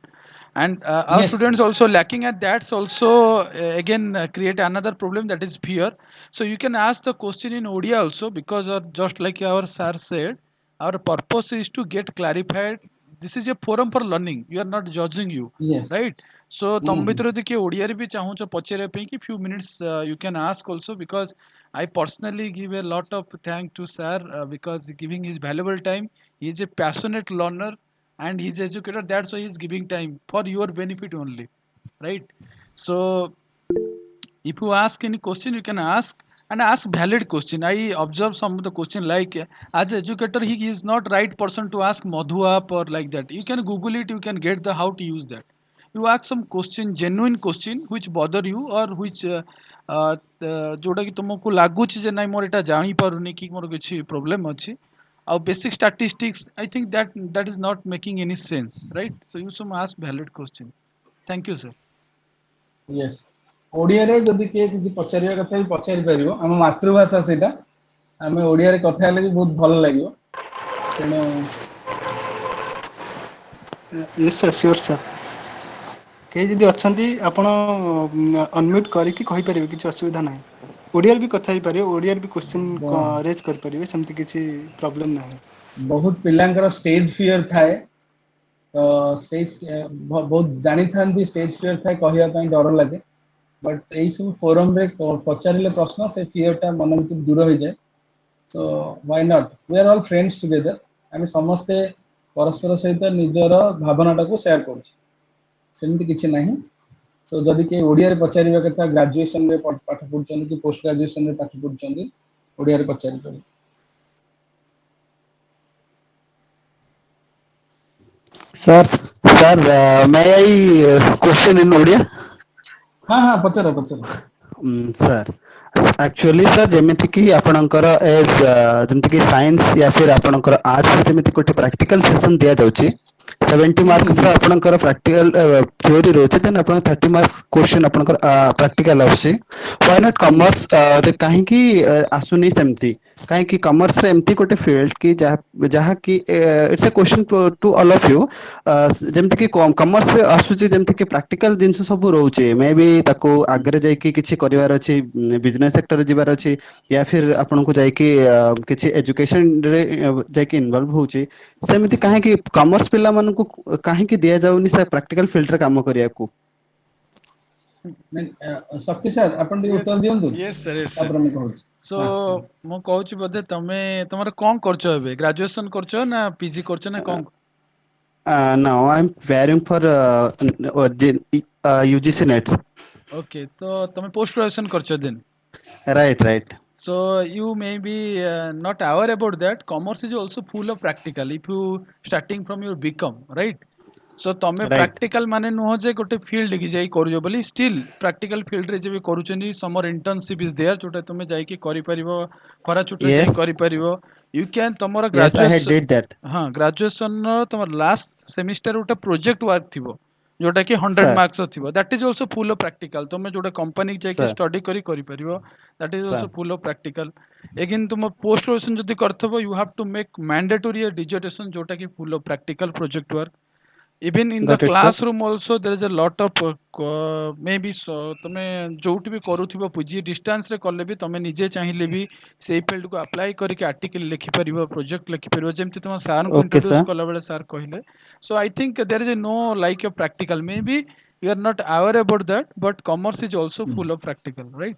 and our Yes, students yes. also lacking at that. Also again create another problem, that is fear. So you can ask the question in Odia also, because just like our sir said, our purpose is to get clarified. This is a forum for learning. You are not judging you, Yes. right? So ତମ Mm. ଭିତରୁ ଯଦି କିଏ ଓଡ଼ିଆରେ ବି ଚାହୁଁଛ ପଚାରିବା ପାଇଁ କି few minutes you can ask also, because I personally give a lot of thank to sir, because giving his valuable time. He is a passionate learner and he is educator. That's why he is giving time for your benefit only, right? So if you ask any question, you can ask, and ask valid question. I observe some of the question, like as an educator, he is not right person to ask Madhu app or like that. You can Google it, you can get the how to use that. You ask some question, genuine question which bother you, or which जोटा कि तुमको लागुच जे नाइ मोर एटा जानी पारुनी कि मोर किछि problem अछि, और basic statistics, I think that is not making any sense, right? So you should ask valid question. Thank you, sir. Yes. ଓଡ଼ିଆରେ ଯଦି କିଏ କିଛି ପଚାରିବା କଥା ବି ପଚାରି ପାରିବ, ଆମ ମାତୃଭାଷା ସେଇଟା, ଆମେ ଓଡ଼ିଆରେ କଥା ହେଲେ ବି ବହୁତ ଭଲ ଲାଗିବ, ତେଣୁ Yes sir, sure sir. କେହି ଯଦି ଅଛନ୍ତି ଆପଣ ଅନମ୍ୟୁଟ୍ କରିକି କହିପାରିବେ, କିଛି ଅସୁବିଧା ନାହିଁ। ଓଡ଼ିଆରେ ବି କଥା ହେଇପାରିବେ, ଓଡ଼ିଆରେ ବି ବ- କ୍ୱେଶ୍ଚିନ୍ ରେଜ୍ କରିପାରିବେ, ସେମିତି କିଛି ପ୍ରୋବ୍ଲେମ୍ ନାହିଁ। ବହୁତ ପିଲାଙ୍କର ଷ୍ଟେଜ ଫିୟର ଥାଏ, ତ ସେଇ ବହୁତ ଜାଣିଥାନ୍ତି ଷ୍ଟେଜ ଫିୟର ଥାଏ, କହିବା ପାଇଁ ଡର ଲାଗେ, ବଟ୍ ଏଇ ସବୁ ଫୋରମରେ ପଚାରିଲେ ପ୍ରଶ୍ନ ସେ ଫିୟରଟା ମନ ଭିତରୁ ଦୂର ହେଇଯାଏ। So why not, we are all friends together, ଆମେ ସମସ୍ତେ ପରସ୍ପର ସହିତ ନିଜର ଭାବନାଟାକୁ ସେୟାର କରୁଛୁ, ସେମିତି କିଛି ନାହିଁ। ସୋ ଯଦି କିଏ ଓଡ଼ିଆରେ ପଚାରିବା କଥା, ଗ୍ରାଜୁଏସନରେ ପାଠ ପଢୁଛନ୍ତି କି ପୋଷ୍ଟ ଗ୍ରାଜୁଏସନରେ ପାଠ ପଢୁଛନ୍ତି, ଓଡ଼ିଆରେ ପଚାରି ପାରିବେ। Sir, sir, may I question in Odia? ହଁ ହଁ ପଚାର ପଚାର। Sir, actually sir, ଯେମିତି କି ଆପଣଙ୍କର ଏଜ୍ ଯେମିତି କି ସାଇନ୍ସ या फिर ଆପଣଙ୍କର ଆର୍ଟ୍ସ ଯେମିତି ଗୋଟେ ପ୍ରାକ୍ଟିକାଲ ସେସନ ଦିଆଯାଉଛି, 70 ମାର୍କସର ଆପଣଙ୍କର ପ୍ରାକ୍ଟିକାଲ ଥିଓରି ରହୁଛି, ଦେନ୍ ଆପଣଙ୍କ 30 ମାର୍କସ କ୍ୱେଶ୍ଚନ ଆପଣଙ୍କର ପ୍ରାକ୍ଟିକାଲ ଆସୁଛି। ହ୍ୱାଇ ନଟ୍ କମର୍ସ ରେ କାହିଁକି ଆସୁନି ସେମିତି? କାହିଁକି କମର୍ସରେ ଏମିତି ଗୋଟେ ଫିଲ୍ଡ କି ଯାହାକି it's a question to all of you, ଯେମିତିକି କମର୍ସରେ ଆସୁଛି ଯେମିତିକି ପ୍ରାକ୍ଟିକାଲ ଜିନିଷ ସବୁ ରହୁଛି, ମେ ବି ତାକୁ ଆଗରେ ଯାଇକି କିଛି କରିବାର ଅଛି, ବିଜନେସ୍ ସେକ୍ଟରରେ ଯିବାର ଅଛି, ୟା ଫିର୍ ଆପଣଙ୍କୁ ଯାଇକି କିଛି ଏଜୁକେସନରେ ଯାଇକି ଇନଭଲ୍ଭ ହଉଛି, ସେମିତି କାହିଁକି କମର୍ସ ପିଲାମାନଙ୍କୁ କାହିଁକି ଦିଆଯାଉନି ସେ ପ୍ରାକ୍ଟିକାଲ ଫିଲ୍ଡରେ କାମ କରିବାକୁ? ଶକ୍ତି ସାର୍ ଆପଣ ଟିକେ Yes, ଉତ୍ତର ଦିଅନ୍ତୁ, yes sir, yes sir. ତାପରେ ମୁଁ କହୁଛି। So ହଁ ହଁ। ମୁଁ କହୁଛି ବୋଧେ ତମେ ତମର କଣ କରୁଛ ଏବେ, ଗ୍ରାଜୁଏସନ କରୁଛ ନା ପିଜି କରୁଛ ନା କଣ? Now I'm preparing for UGC nets. Okay, ତ ତମେ post graduation କରୁଛ then. Right, right. So you may be not aware about that. Commerce is also full of practical. If you starting from your BCom, right? So ତମେ Right. practical ମାନେ ନୁହଁ ଯେ ଗୋଟେ field କି ଯାଇ କରୁଛ ବୋଲି, still practical field ରେ ଯେବେ କରୁଛନ୍ତି, summer internship is there, ଯୋଉଟା ତମେ ଯାଇକି କରିପାରିବ, ଖରା ଛୁଟିରେ ଯାଇ Yes, କରିପାରିବ। You can ତମର yes, I had graduation, did that. ହଁ graduation ର ତମର last semester ଗୋଟେ project work ଥିବ, ଯୋଉଟା କି 100 Sir, marks ଥିବ, that is also full of practical। ତମେ ଯୋଉଟା company ଯାଇକି sir, study କରିପାରିବ, that is also sir. full of practical। again ତୁମ post graduation ଯଦି କରିଥିବ, you have to make mandatory a dissertation, ଯୋଉଟା କି full of practical project work। even in the Got it, sir. classroom also there is a lot of maybe ତମେ ଯୋଉଠି ବି କରୁଥିବ PG distance ରେ କଲେ ବି ତମେ ନିଜେ ଚାହିଁଲେ ବି ସେଇ field କୁ apply କରିକି article ଲେଖିପାରିବ, project ଲେଖିପାରିବ, ଯେମିତି ତମ sir ଙ୍କୁ Okay, introduce sir. କଲା ବେଳେ sir କହିଲେ। So I think there is a no like a practical, maybe you are not aware about that, but commerce is also full of practical, right?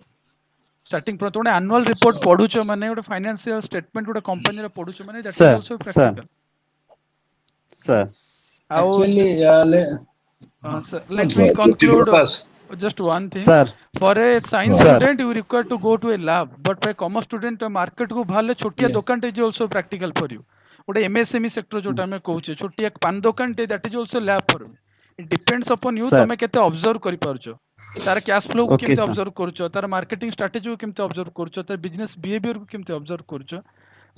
starting from ଗୋଟେ annual report ପଢୁଛ ମାନେ, ଗୋଟେ financial statement ଗୋଟେ company ର ପଢୁଛ ମାନେ, that is Sir, also sir, practical। sir. ଆଉ actually sir, let କୁହନ୍ତୁ। me Jyoti conclude Prakash. just one thing. Sir, For a science sir. student, you require to go to a lab, but for a commerce student, market को बाहर ले छोटिया Yes. दुकान is also practical for you। ଗୋଟେ MSME sector ଯୋଉଟା ଆମେ କହୁଛେ, ଛୋଟିଆ ପାନ ଦୋକାନଟେ, that is also lab for you। It depends upon you, Sir. ତମେ କେତେ observe କରିପାରୁଛ, ତାର cash flow କୁ Okay, କେମିତି sir. observe କରୁଛ, ତାର marketing strategy କୁ କେମିତି observe କରୁଛ, ତାର business behavior କୁ କେମିତି observe କରୁଛ।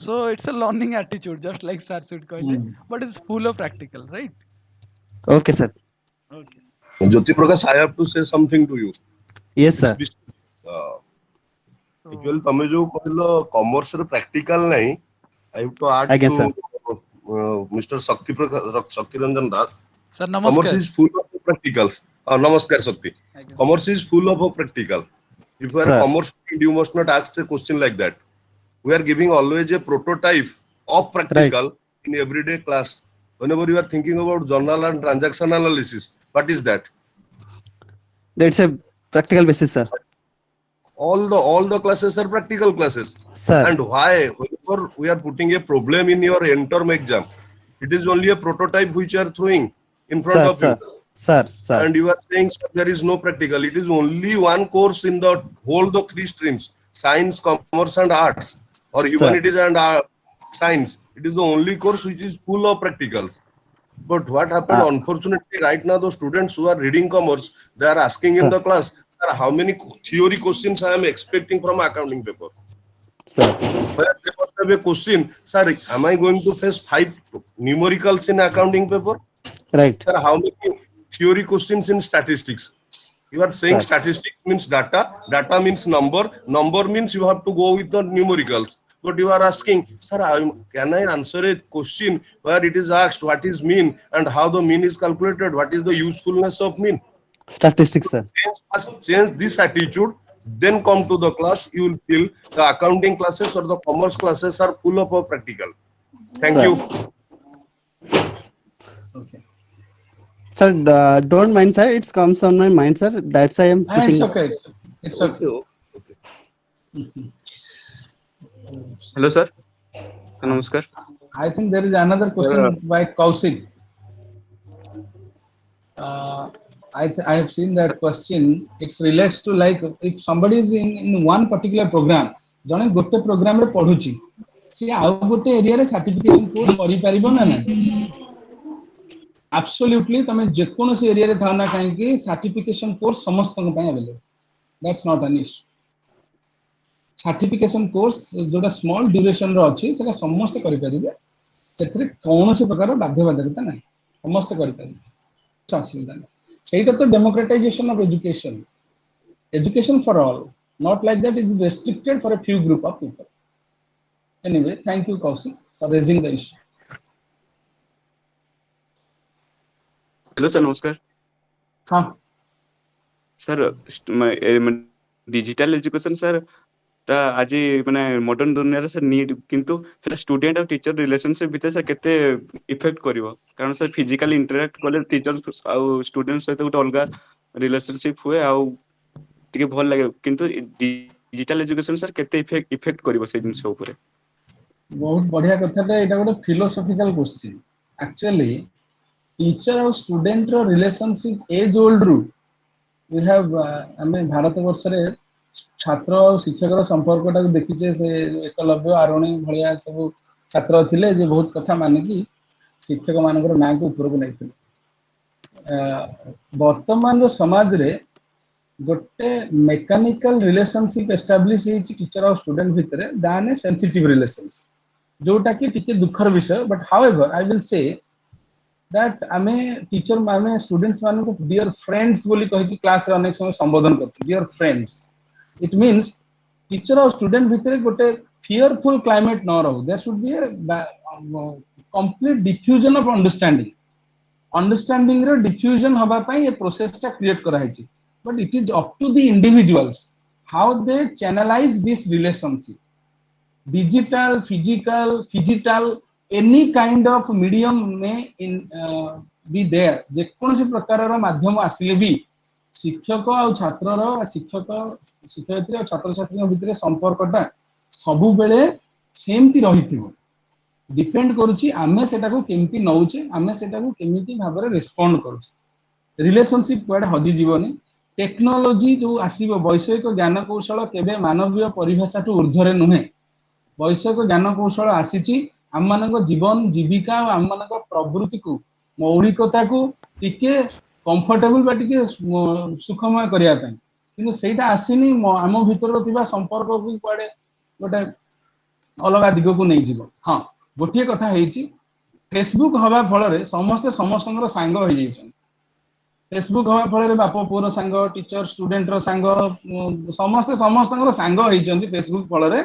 So it's a learning attitude, just like sir should କହିଲେ, but it's full of practical, right? Okay, sir. Okay. Jyoti Prakash, I have to say something to you. Yes, It's sir. actually तमे जो कहलो commerce रे practical नहीं, I have to add Again, to sir. Mr. Shakti Ranjan Das. Sir, Commerce namaskar. is full of practicals. Namaskar Shakti. Again. Commerce is full of practical. If you are a Sir. commerce student, you must not ask a question like that. We are giving always a prototype of practical in everyday class. Whenever you are thinking about journal and transaction analysis, what is that? That's a practical basis, sir. All the classes are practical classes. Sir. And why? Whenever we are putting a problem in your term exam, it is only a prototype which you are throwing in front Sir, of sir. you. Sir, sir. And you are saying, sir, there is no practical. It is only one course in the whole the three streams: science, commerce, and arts, or humanities and science. It is the only course which is full of practicals. But what happened, unfortunately, right now, the students who are reading commerce, they are asking in Sir. the class, sir, how many theory questions I am expecting from accounting paper? Sir. Where they must have a question, sir, am I going to face 5 numericals in accounting paper? Right. Sir, how many theory questions in statistics? You are saying Right. statistics means data, data means number, number means you have to go with the numericals. But you are asking, sir, can I answer a question where it is asked what is mean and how the mean is calculated? What is the usefulness of mean? Statistics, sir. Change this attitude, then come to the class. You will feel the accounting classes or the commerce classes are full of practical. Thank Sir. you. Okay. Sir, don't mind, sir. It comes on my mind, sir. That's why I am putting. It's okay. It's okay. Hello, sir. Namaskar. I think there is another question by Kaushik. I have seen that question. It relates to like if somebody is in one particular program, जने गोटे program रे पढुची, सी आउ गोटे area रे certification course करि परिबो ना ना? Absolutely, तमे जेकोनोसी एरिया रे थाना काहे कि सर्टिफिकेशन कोर्स समस्त को पय available. That's not an issue. Certification course जोटा स्मॉल ड्यूरेशन रो अछि सेटा समस्त करि परिबे. सेथरे कोनोसी प्रकार बाध्यबाधकता नै. समस्त करि परिबे. असुविधा नै. सेटा तो democratization of education. Education for all. Not like that it is restricted for a few group of people. Anyway, thank you, Kaushik, for raising the issue. Hello, sir. Namaskar. हाँ. Sir, digital education, sir. आज माने modern दुनिया रे sir need किंतु सेटा student और teacher relationship भितर sir केते इफेक्ट करिवो कारण सर फिजिकली इंटरैक्ट करले टीचर आ स्टूडेंट सहित गोटे अलगा रिलेशनशिप हुए आ टिके भल लागे किंतु डिजिटल एजुकेशन सर केते इफेक्ट करिवो से जिंस ऊपर बहुत बढ़िया कथाटा एटा गोटे फिलोसॉफिकल क्वेश्चन एक्चुअली टीचर और स्टूडेंट रो रिलेशनशिप एज ओल्ड रू वी हैव हमें भारत वर्ष रे छात्र और शिक्षक संपर्कटा देखीचे से एकलव्य आरोणी भलिया सब छात्र थिले जे बहुत कथा माने कि शिक्षक मानकर ना को ऊपर को नहीं वर्तमान रो समाज रे गोटे मेकानिकल रिलेशनशिप एस्टैब्लिश होची टीचर और स्टूडेंट भितर दान सेंसिटिव रिलेशंस जोटा कि टिके दुखर विषय but however I will say that आमे टीचर माने स्टूडेंट्स मान को डियर फ्रेंड्स बोली कहि कि क्लास रे अनेक समय संबोधन करते dear friends it means teacher और student भितर गोटे fearful climate न रहो there should be a complete diffusion of understanding रे diffusion हबा पई ये process टा create करा है but it is up to the individuals how they channelize this relationship digital physical any kind of medium may in be there जे कोनोसी प्रकार रो माध्यम आसीले भी शिक्षक और छात्र रो शिक्षक शिक्षयित्री और छात्र छात्री भितर संपर्कटा सबु बेले सेमती रहिथिबो डिपेंड करूची आमे सेटा को केमती नउचे आमे सेटा को केमिति भाबरे रिस्पोंड करूची रिलेशनशिप कोड हजि जीवनी टेक्नोलॉजी जो आसीबो वैषयिक ज्ञान कौशल केबे मानवीय परिभाषा टू ऊर्ध्वरे नुहे वैषयिक ज्ञान कौशल आसीची हम मानको जीवन जीविका और हम मानको प्रवृत्ति को मौलिकता को टिके कंफर्टेबल बा टिके सुखमय करिया पय किनु सेटा आसीनी आम भितर थिबा संपर्क को कोडे गोटे अलगा दिग को नै जीवो हां गोटिए कथा हेची फेसबुक हवा फल रे समस्त समस्तंगर सांग होई जाइछन फेसबुक हवा फल बाप पुअर सांग टीचर स्टूडेंट रो सांग समस्ते समस्त सांग होइचंती फेसबुक फल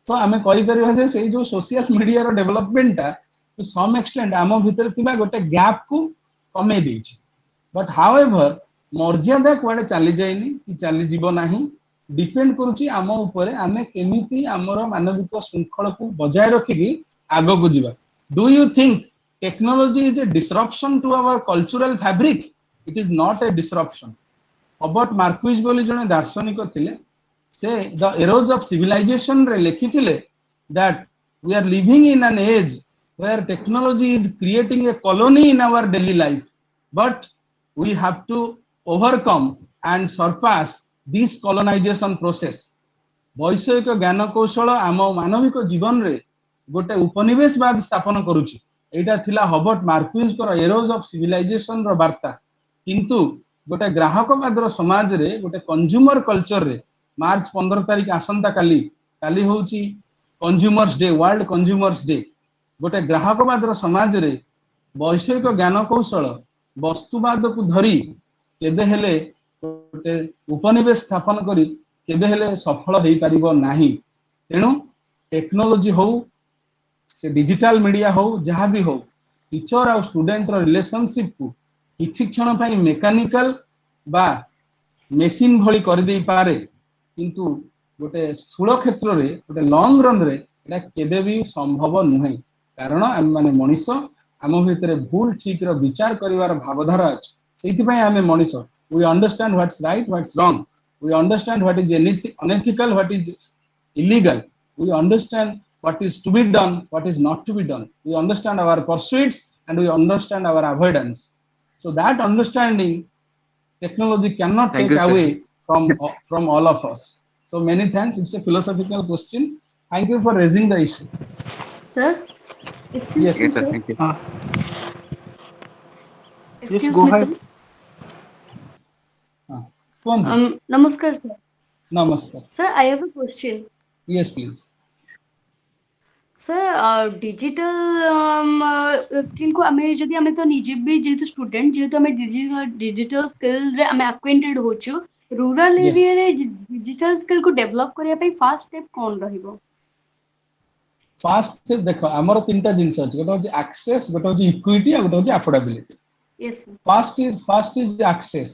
तो आम कहीपर से जो सोशल मीडिया रो डेवलपमेंट टा टू सम एक्सटेंट आम भितर थिबा गोटे गैप को कमे देछि बट हाउएवर मर्यादा कुआडे चली जाइनी कि चली जीव नाही डिपेंड करूची आम ऊपर आमे केमिति आमर मानविक श्रृंखला को बजाय रखिकी आगो को जीवा do you think technology is a disruption to our cultural fabric it is not a disruption Robert Marquis बोली जने दार्शनिक थिले से द एरोज ऑफ सिविलाइजेशन रे लिखिथिले that we are living in an age where technology is creating a colony in our daily life but we have to overcome and surpass this colonization process वैषयिक ज्ञान कौशल आम मानविक जीवन रे गोटे उपनिवेशवाद स्थापन करूची एटा थिला हॉबर्ट मार्क्विज को एरोज ऑफ सिविलाइजेशन रो वार्ता किंतु गोटे ग्राहकवाद रो समाज रे गोटे कंज्यूमर कल्चर रे मार्च 15 तारिख आसंता काली होची consumers day world consumers day गोटे ग्राहकवाद रो समाज रे वैषयिक ज्ञान कौशल वस्तुवाद को धरी केबे हेले गोटे उपनिवेश स्थापन करी केबे हेले सफल हेई परिबो नाही तेनु टेक्नोलॉजी हो से डिजिटल मीडिया हो जहाँ भी हो टीचर और स्टूडेंट रो रिलेशनशिप को किछि क्षण पई मेकानिकल बा मेशिन भली कर दे पारे किंतु गोटे स्थूल क्षेत्र रे गोटे लॉन्ग रन रे एटा केबे भी संभव नुहे कारण आम माने मनीष आम भितर भूल ठीक रो विचार करिवार भावधारा अछि सेति पई आमे Manish we understand what's right what's wrong we understand what is unethical what is illegal we understand what is to be done, what is not to be done. We understand our pursuits and we understand our avoidance. So that understanding, technology cannot Thank take you, sir. away from all of us. So many thanks. It's a philosophical question. Thank you for raising the issue. Sir, excuse Yes, me, Yes, sir. sir. Thank you. Excuse go me, ahead. sir. Kuandu. Namaskar, sir. Namaskar. Sir, I have a question. Yes, please. Sir digital skill को आमे जदि आमे तो निजे भी जेतु student जेतु आमे digital skill रे आमे अक्वेंटेड होछु रूरल Yes. एरिया रे डिजिटल स्किल को डेवलप करिया पई फास्ट स्टेप कोन रहिबो फास्ट देखो आमर तीनटा जिंस अछि गोटे होची एक्सेस गोटे होची इक्विटी और गोटे होची affordability yes sir first is access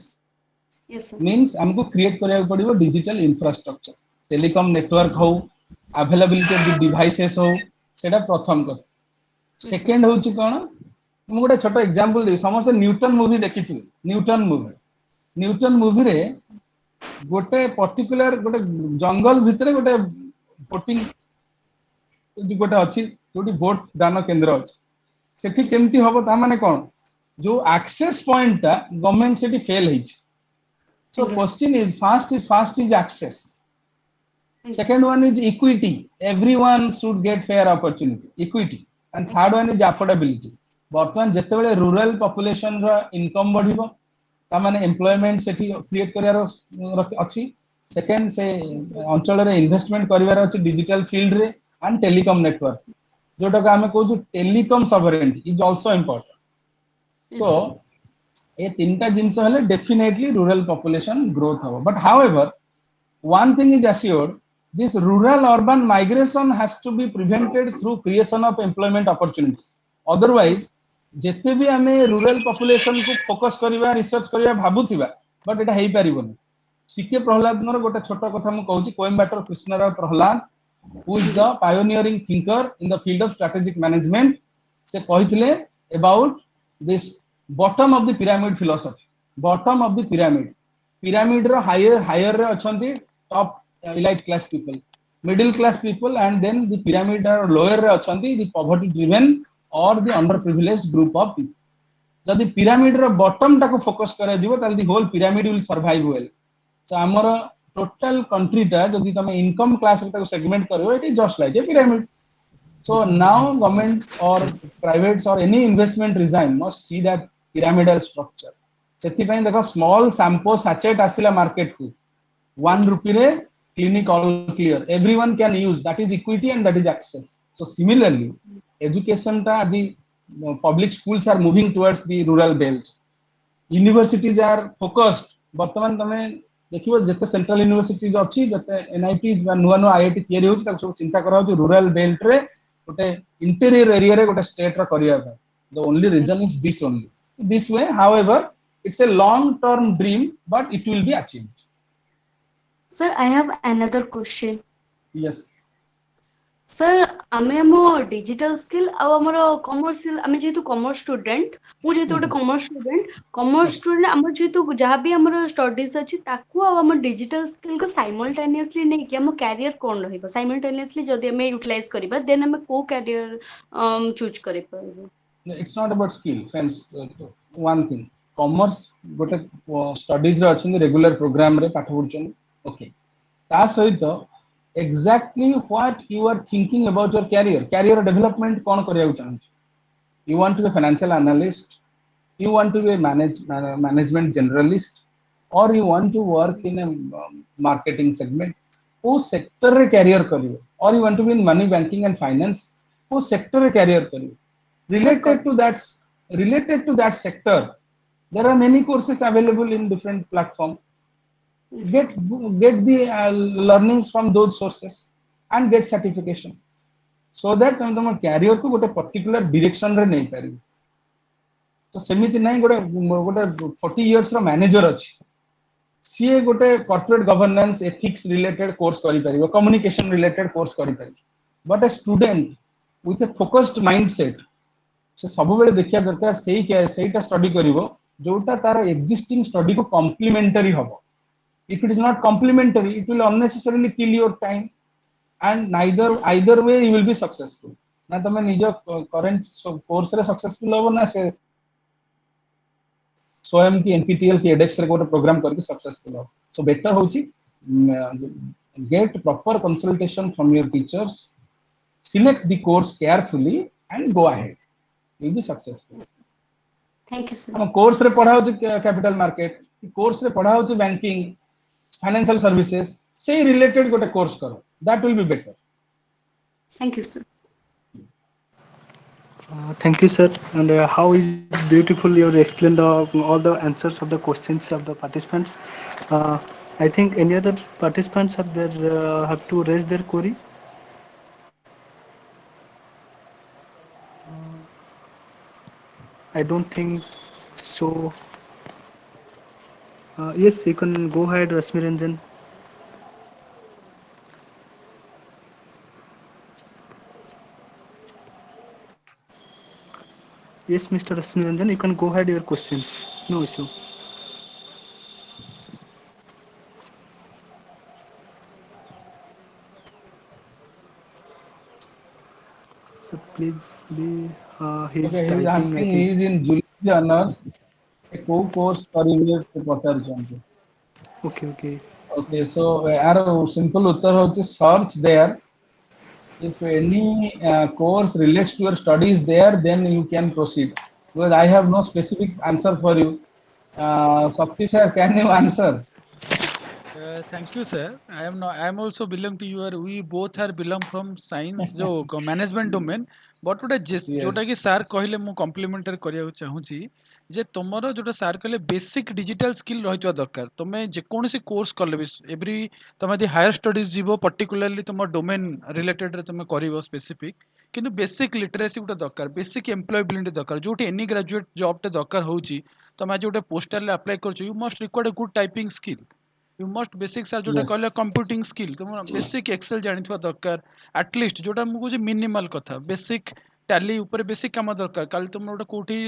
yes sir means हमको क्रिएट करिया पड़िबो डिजिटल इंफ्रास्ट्रक्चर टेलीकॉम नेटवर्क हो अवेलेबिलिटी ऑफ द डिवाइसेस हो सेटा प्रथम कथा सेकंड होची कोन हम गोटे छोटो एग्जांपल दे समस्त न्यूटन मूवी देखिथि न्यूटन मूवी रे गोटे पर्टिकुलर गोटे जंगल भितरे गोटे वोटिंग गोटे अछि जोटी वोट दान केंद्र अछि सेठी केमती हबो ता माने कोन जो एक्सेस पॉइंट ता गवर्नमेंट सेठी फेल हिच so question is first is access second one is equity everyone should get fair opportunity equity and third one is affordability वर्तमान जते बेले रूरल पॉपुलेशन रो इनकम बढ़िबो ता माने एम्प्लॉयमेंट सेठी क्रिएट करियार अछि सेकंड से अंचल रे इन्वेस्टमेंट करिवार अछि डिजिटल फील्ड रे एंड टेलीकॉम नेटवर्क जोटा का हमें कहू telecom sovereignty is also important so ए तीनटा जिंस हले डेफिनेटली रूरल पॉपुलेशन ग्रोथ हो but however one thing is assured this rural urban migration has to be prevented through creation of employment opportunities otherwise jete bhi ame rural population को focus करिवा research करिवा भाबुथिबा but Etah hay परिबोनी C K Prahlad नर गोटे छोटो कथा हम कहूची Coimbatore Krishnarao Prahlad who is the pioneering thinker in the field of strategic management से कहितले about this bottom of the pyramid philosophy bottom of the pyramid row higher रे अछंती top elite class people middle class people and then the pyramid are lower रे अछंती the poverty driven or the underprivileged group of people जदि pyramid रो bottom टाको focus करा जिवो ताल the whole pyramid will survive well so हमर total country टा जदि तमे income class रे ताको segment करबो it is just like a pyramid so now government or privates or any investment regime must see that pyramidal structure सेति पई देखो small shampoo sachet आसिला मार्केट को 1 rupee रे clinic all clear everyone can use that is equity and that is access so similarly education ta aji public schools are moving towards the rural belt universities are focused वर्तमान तमे देखिबो जते central universities अछि जते NITs बा नुवा नुवा IIT तयारी होछि ताको सब चिंता करा होछि रूरल बेल्ट रे गोटे इंटीरियर एरिया रे गोटे स्टेट रा करिया था the only reason is this only this way however it's a long term dream but it will be achieved. Sir, I have another question. Yes. Sir आमे हमो digital skill आ हमरो commercial आमे जेतु commerce student मु जेतु गोटे commerce student हमर जेतु जहाँ भी हमरो स्टडीज अछि ताकू आ हमर डिजिटल स्किल को साइमल्टेनियसली नै कि हम कैरियर कोन रहइबो साइमल्टेनियसली जदि हमें यूटिलाइज करबा देन हमें को कैरियर चूज करे परबो. It's not about skill friends. One thing commerce गोटे स्टडीज रे अछि रेगुलर प्रोग्राम रे पाठ पढुछन ओके ता सहित exactly what you are thinking about your career development kon kariya chahu you want to be a financial analyst you want to be a management generalist or you want to work in a marketing segment wo sector re career kariyo or you want to be in money banking and finance wo sector re career kariyo related to that sector there are many courses available in different platforms. Get the learnings from those sources and get certification so that तुम career को गोटे particular direction रे नहीं पारी तो सेमिति नहीं गोटे 40 years रो manager अछि सीए गोटे corporate governance ethics related course करि परिबो communication related course करि परिबो but a student with a focused mindset से सब बेले देखिया दरकार सेईटा स्टडी करिवो जोटा तार existing study को complementary हबो. If it is not complementary, it will unnecessarily kill your time, and either way you will be successful. ना तमे निज current course रे successful हो ना से स्वयं की NPTEL की edX रे कोटे program करके successful हो. So better होची get proper consultation from your teachers, select the course carefully and go ahead. You will be successful. Thank you, sir. हम कोर्स रे पढ़ा होची कैपिटल मार्केट कोर्स रे पढ़ा होची banking financial services say related got a course karo that will be better. Thank you, sir. Thank you, sir. And how is beautiful you explain all the answers of the questions of the participants. I think any other participants have to raise their query. I don't think so. Yes, you can go ahead, Rashmi Ranjan. Yes, Mr. Rashmi Ranjan, you can go ahead your questions. No issue. So please be. He is Okay, he is typing. asking. He is in Julia honors. A course करिवे to पचार चंदे. Okay. Okay, so यार simple उत्तर होचे search there. If any course relates to your studies there, then you can proceed. Because I have no specific answer for you. Sakti sir, can you answer? Thank you, sir. I am not. I am also belong to your. We both are belong from science, जो management domain. But what जोटा कि sir कहले मु complimentary करिया चाहूँची जे तुमरो जोटा sir कहले basic digital skill रहितवा दरकार तमे जे कोनोसी कोर्स करले भी एवरी तमे दि हायर स्टडीज जीवो पर्टिकुलरली तुम डोमेन रिलेटेड रे तमे करिवो स्पेसिफिक किंतु बेसिक लिटरेसी गुटे दरकार बेसिक एम्प्लॉयबिलिटी दरकार जोटी एनी ग्रेजुएट जॉब टे दरकार होची तमे जोटे पोस्टल अप्लाई करछु you must require a good typing skill you must basic sir जोटा कहले कंप्यूटिंग स्किल तुम बेसिक एक्सेल जानिथवा दरकार एटलीस्ट जोटा मु कहूँ मिनिमल कथा बेसिक टैली ऊपर बेसिक काम दरकार काल तुम गोटे कोठी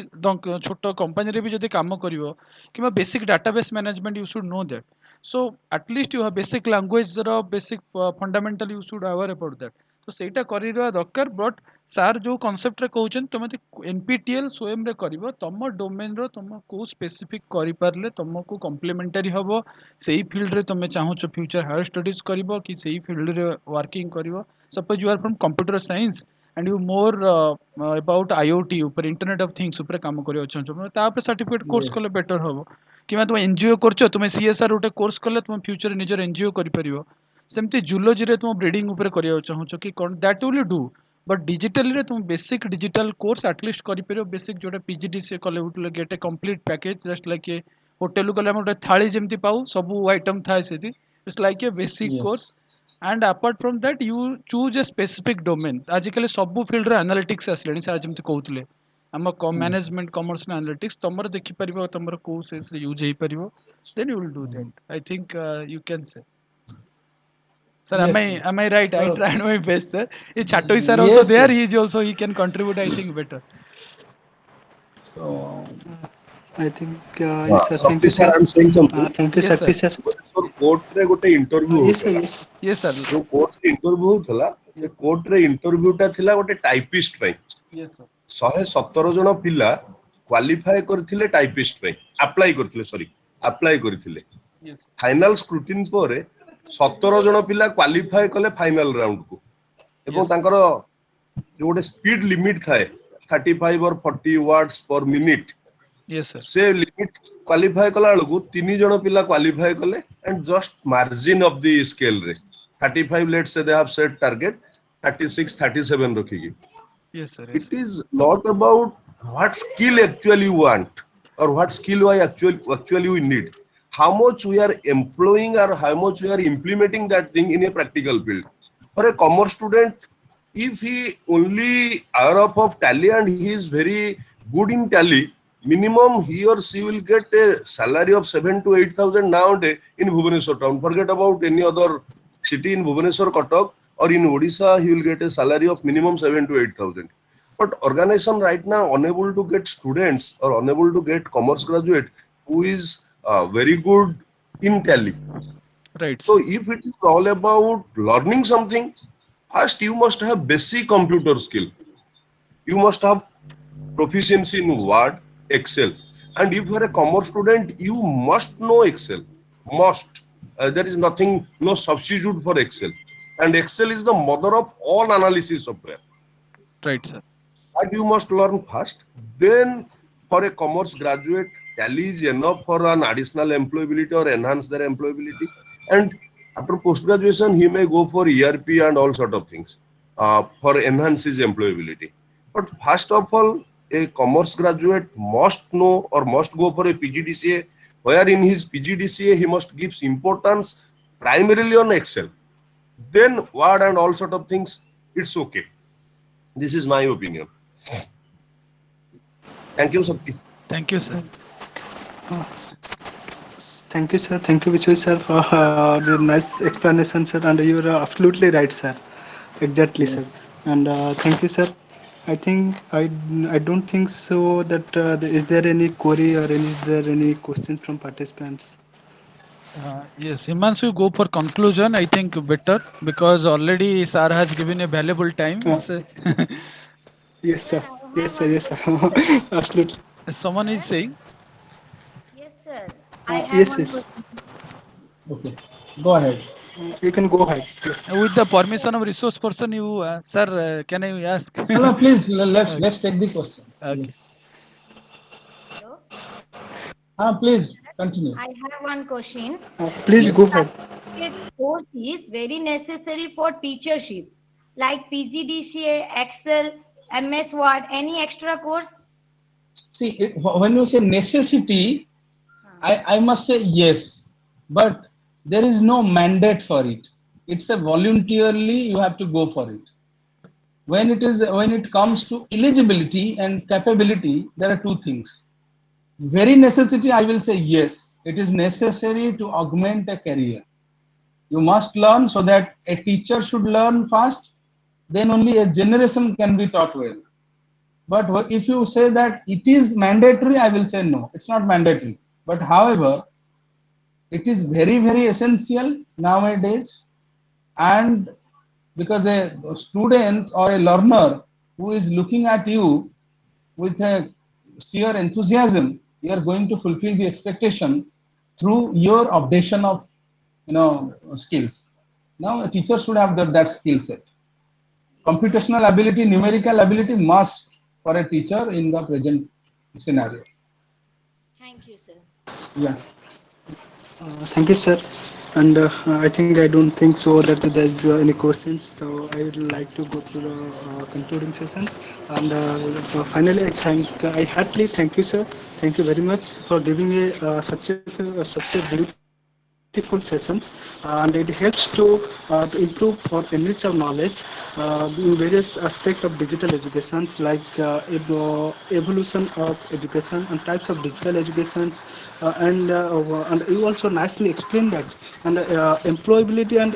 छोट कंपनी रे भी जदि काम करिवो किबा basic database management you should know that so at least you have basic language रो basic fundamental you should aware about that तो सेटा करिवा दरकार बट सार जो कांसेप्ट रे कहउछन तुम एनपीटीएल स्वयं रे करिवो तम डोमेन रो तुम को स्पेसिफिक करि पारले तुमको कॉम्प्लीमेंटरी हबो सेही फील्ड रे तुम चाहूछ फ्यूचर हायर स्टडीज करिवो कि सेही फील्ड रे वर्किंग करिवो suppose you are from computer science and you more about IOT ऊपर इंटरनेट ऑफ थिंग्स ऊपर काम करियो छ ता ऊपर सर्टिफिकेट कोर्स कले बेटर हबो किबा तुम एनजीओ करछो तुम सीएसआर ऊटे कोर्स कले तुम फ्यूचर निजर एनजीओ करि परिवो सेमती जूलॉजी रे तुम ब्रीडिंग ऊपर करियो चाहूछ कि कोन that will do but digital रे तुम बेसिक डिजिटल कोर्स एटलीस्ट करि परियो बेसिक जोटा पीजीडीसीए कले उठले get a complete package just like a hotel गले हम थाली जेमती पाऊ सब आइटम थाए सेति it's like a basic Yes. Course and apart from that you choose a specific domain आजिकल सब फील्ड रे एनालिटिक्स आसले सर जेमती कहउतले हम मैनेजमेंट कॉमर्स एनालिटिक्स तमर देखि परिबो तमर को से यूज हेई परिबो then you will do that I think you can say sir Yes, am yes. I right I So, tried my best sir is Chattoy sir also yes, there yes. he is also he can contribute I think better So, I think yes sir. Thank Sakti you sir, sir. I'm saying something. Thank you yes Sakti sir sir. Court रे गोटे interview Yes sir. होतला Yes. yes sir जो court रे interview होतला से court रे इंटरव्यूटा थिला गोटे टाइपिस्ट पई yes sir 117 जन पिला क्वालिफाई करथिले टाइपिस्ट पई अप्लाई करथिले सॉरी अप्लाई करथिले yes फाइनल स्क्रूटिन पर 17 जन पिला क्वालिफाई कले फाइनल राउंड को एवं Yes. तांकर जो गोटे स्पीड लिमिट थाए 35 और 40 words per minute yes sir से लिमिट क्वालिफाई कला बेलू 3 जन पिला क्वालिफाई कले and just margin of the scale रे 35 let's say they have set target 36 37 रखिगी yes sir yes it is not about what skill actually you want or what skill I actually we need how much we are employing or how much we are implementing that thing in a practical field for a commerce student if he only aware of tally and he is very good in tally minimum he or she will get a salary of 7 to 8,000 nowadays in Bhubaneswar town forget about any other city in Bhubaneswar Cuttack or in Odisha he will get a salary of minimum 7 to 8,000 but organization right now unable to get students or unable to get commerce graduate who is very good in tally right so if it is all about learning something first you must have basic computer skill you must have proficiency in word excel and if you are a commerce student you must know excel must there is nothing no substitute for excel and excel is the mother of all analysis software right sir that you must learn first. Then, for a commerce graduate, Tally is enough for an additional employability or enhance their employability. And after post graduation, he may go for ERP and all sort of things for enhance his employability. But first of all, a commerce graduate must know or must go for a PGDCA, where in his PGDCA he must give importance primarily on Excel. Then Word and all sort of things, it's okay. This is my opinion. Thank you, Sakti. thank you sir Thank you sir. Thank you Vijay sir for your nice explanation sir and you are absolutely right sir. Exactly sir. yes. And thank you sir. I think I don't think so that is there any query or is there any questions from participants? yes Himanshu go for conclusion I think better because already sir has given a valuable time Uh, so, yes sir. Yes sir. Yes sir. Absolutely. someone is saying Yes, sir. I have Yes one yes. question. Okay. Go ahead. You can go ahead. with the permission of resource person you sir can I ask No, no, please let's Okay. let's take the questions. Okay. Yes. Hello. Please continue. I have one question. Please Which go ahead. certificate course is very necessary for teachership, like PGDCA, Excel, MS Word, any extra course? See, when you say necessity, I must say yes, but there is no mandate for it. It's a voluntarily you have to go for it. When it comes to eligibility and capability, there are two things. Very necessity, I will say yes. It is necessary to augment a career. You must learn so that a teacher should learn fast, then only a generation can be taught well. But if you say that it is mandatory, I will say no, it's not mandatory. But however, it is very, very essential nowadays. And because a student or a learner who is looking at you with a sheer enthusiasm, you are going to fulfill the expectation through your updation of skills. Now a teacher should have that skill set. Computational ability, numerical ability must for a teacher in the present scenario. Thank you, sir. Yeah. Thank you sir. And I think I don't think so that there's any questions. So I would like to go through the concluding sessions. And finally, I heartily thank you, sir. Thank you very much for giving me such a beautiful sessions. And it helps to improve or enrich our knowledge in various aspects of digital educations, like evolution of education and types of digital educations, and you also nicely explained that, and employability and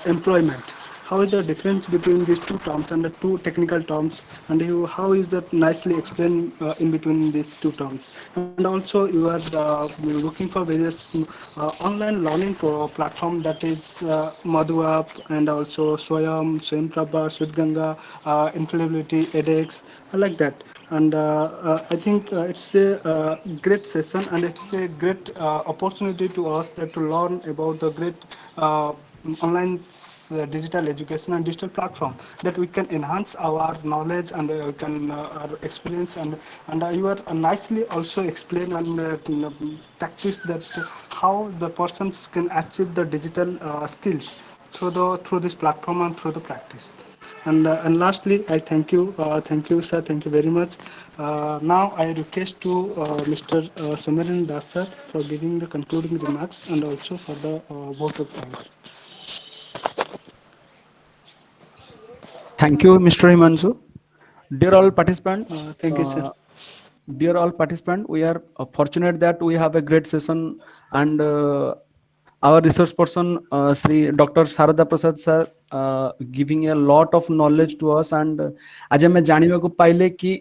employment. How is the difference between these two terms and the two technical terms, and how is that nicely explained in between these two terms? And also you are looking for various online learning platform, that is Madhu app, and also Swayamprabha, Swidganga, Infallibility, edX, like that. And I think it's a great session, and it's a great opportunity to us to learn about the great online digital education and digital platform, that we can enhance our knowledge, and can our experience, and you are nicely also explain and practice that how the persons can achieve the digital skills through this platform and through the practice. And lastly, I thank you, sir, thank you very much. Now I request to Mr. Somaran Das, sir, for giving the concluding remarks, and also for the vote of thanks. Thank you, Mr. Himanshu. Dear all participants, Thank you, sir. dear all participants, we are fortunate that we have a great session, and our resource person, Sri Dr. Sarada Prasad sir, giving a lot of knowledge to us, and आज हमें जानिबा को पाइले कि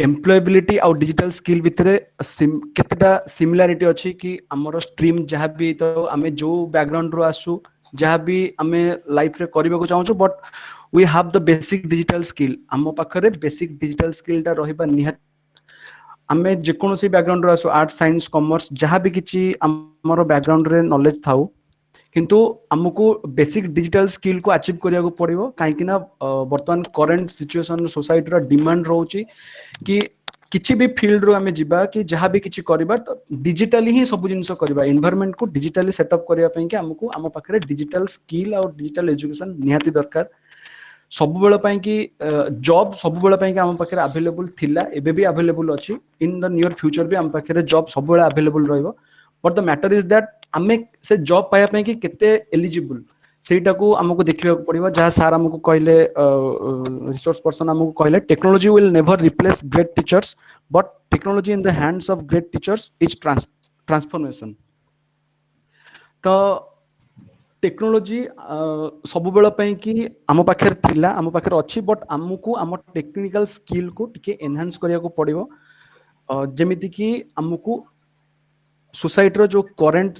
employability और digital skill भितरे केतेटा similarity अछि कि हमर स्ट्रीम जहाँ भी तो आमे जो बैकग्राउंड रो आसु, जहाँ भी आमे लाइफ रे करिबा को चाहू, but we have the basic digital skill. हम पाखरे बेसिक डिजिटल स्किल टा रहिबा निहात. आमे जेकोनोसी बैकग्राउंड रो आसु, आर्ट साइंस कॉमर्स जहाँ भी किछि हमर बैकग्राउंड रे नॉलेज थाउ, किंतु हमको बेसिक डिजिटल स्किल को अचीव करिया को पड़िबो. काहे कि ना वर्तमान करंट सिचुएशन सोसाइटी रा डिमांड रहउची कि किछि भी फील्ड रो हमें जिबा कि जहाँ भी किछि करबा तो डिजिटली ही सब जिंस करबा, एनवायरनमेंट को डिजिटली सेटअप करिया पई कि हमको हम पाखरे डिजिटल स्किल और डिजिटल एजुकेशन निहाती दरकार. सब बेला पई कि जॉब सब बेला पई कि हम पाखरे अवेलेबल थिला, एबे भी अवेलेबल अछि, इन द नियर फ्यूचर भी हम पाखरे जॉब सब बेला अवेलेबल रहइबो. But the matter is that आमे से जॉब पाया पई कि केते एलिजिबल सेटा को हमको देखिबा को पड़िबो. जहाँ सार हमको कहले रिसोर्स पर्सन हमको कहले technology will never replace great teachers, but technology in the hands of great teachers is transformation. तो टेक्नोलॉजी सब बेला पई कि हम पाखर थिला, हम पाखर अछि, बट हमको हम टेक्निकल स्किल को टिके एनहांस करिया को पड़िबो. जेमिति कि हमको सोसाइटी रो जो करंट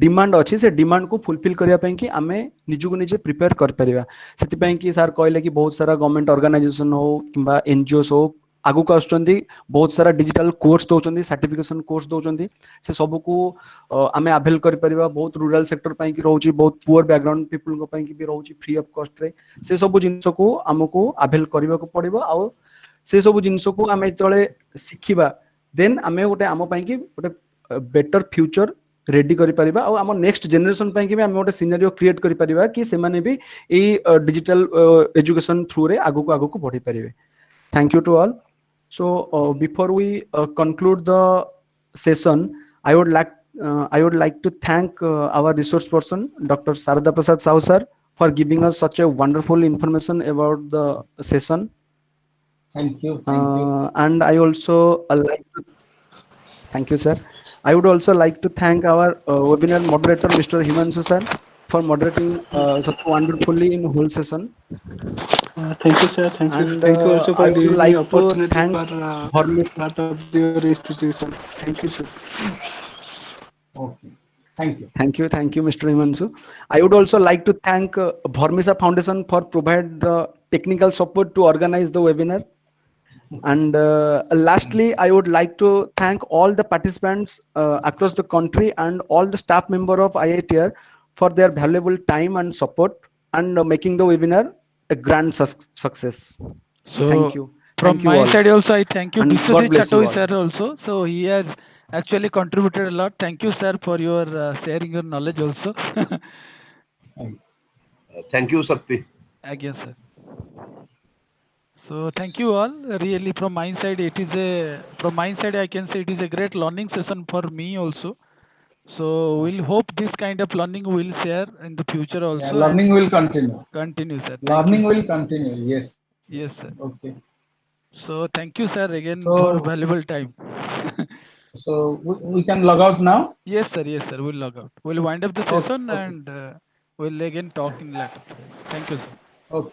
डिमांड अच्छी से डिमांड को फुलफिल करिया पई कि आमे निजु को निजे प्रिपेयर कर परिबा. सेति पई कि सर कहले कि बहुत सारा गवर्नमेंट ऑर्गेनाइजेशन हो किबा एनजीओस हो आगु को आछंती, बहुत सारा डिजिटल कोर्स दोचंती, सर्टिफिकेशन कोर्स दोचंती, से सब को आमे अवेल कर परिबा. बहुत रूरल सेक्टर पई कि रहउची, बहुत पुअर बैकग्राउंड पीपल को पई कि भी रहउची फ्री ऑफ कॉस्ट रे. से सब जिंस को हमको अवेल करबा को पड़िबो. आ से सब जिंस को आमे तळे सिखिबा, देन आमे गोटे आम पई कि गोटे बेटर फ्यूचर रेडी करि परिबा. और आम नेक्स्ट जनरेशन पई कि भी आमे गोटे सिनेरियो क्रिएट करि परिबा कि से माने भी ए डिजिटल एजुकेशन थ्रू रे आगु को बढ़ी परिबे. Thank you to all. So before we conclude the session, I would like to thank our resource person, Dr. Sarada Prasad Sahu sir, for giving us such a wonderful information about the session. Thank you. Thank you. And I also thank you, sir. I would also like to thank our webinar moderator, Mr. Himanshu sir, for moderating such wonderfully in whole session. Thank you, sir. Thank you. And, Thank you also for I would giving like me to opportunity thank for Hormis. part of your institution. Thank you, sir. Okay. Thank you. Thank you, Mr. Himanshu. I would also like to thank Bhormisa Foundation for provide the technical support to organize the webinar. And lastly, I would like to thank all the participants across the country and all the staff member of IITR for their valuable time and support and making the webinar a grand success. So Thank you. from Thank you my all. side also, I thank you And Biswajit God bless you Chatoi all. sir also. So he has actually contributed a lot. Thank you, sir, for your sharing your knowledge also. Thank you, Sakti. Again, sir. So thank you all. Really, from my side, I can say it is a great learning session for me also. So we'll hope this kind of learning will share in the future Yeah, also. learning And will continue. continue, sir. Thank Learning you. will continue. Yes. Yes, sir. Okay. So thank you, sir, again So for valuable time. we can log out now. Yes, sir. Yes, sir. We'll log out. We'll wind up the Okay. session Okay. and we'll again talk in later. Thank you, sir. Okay.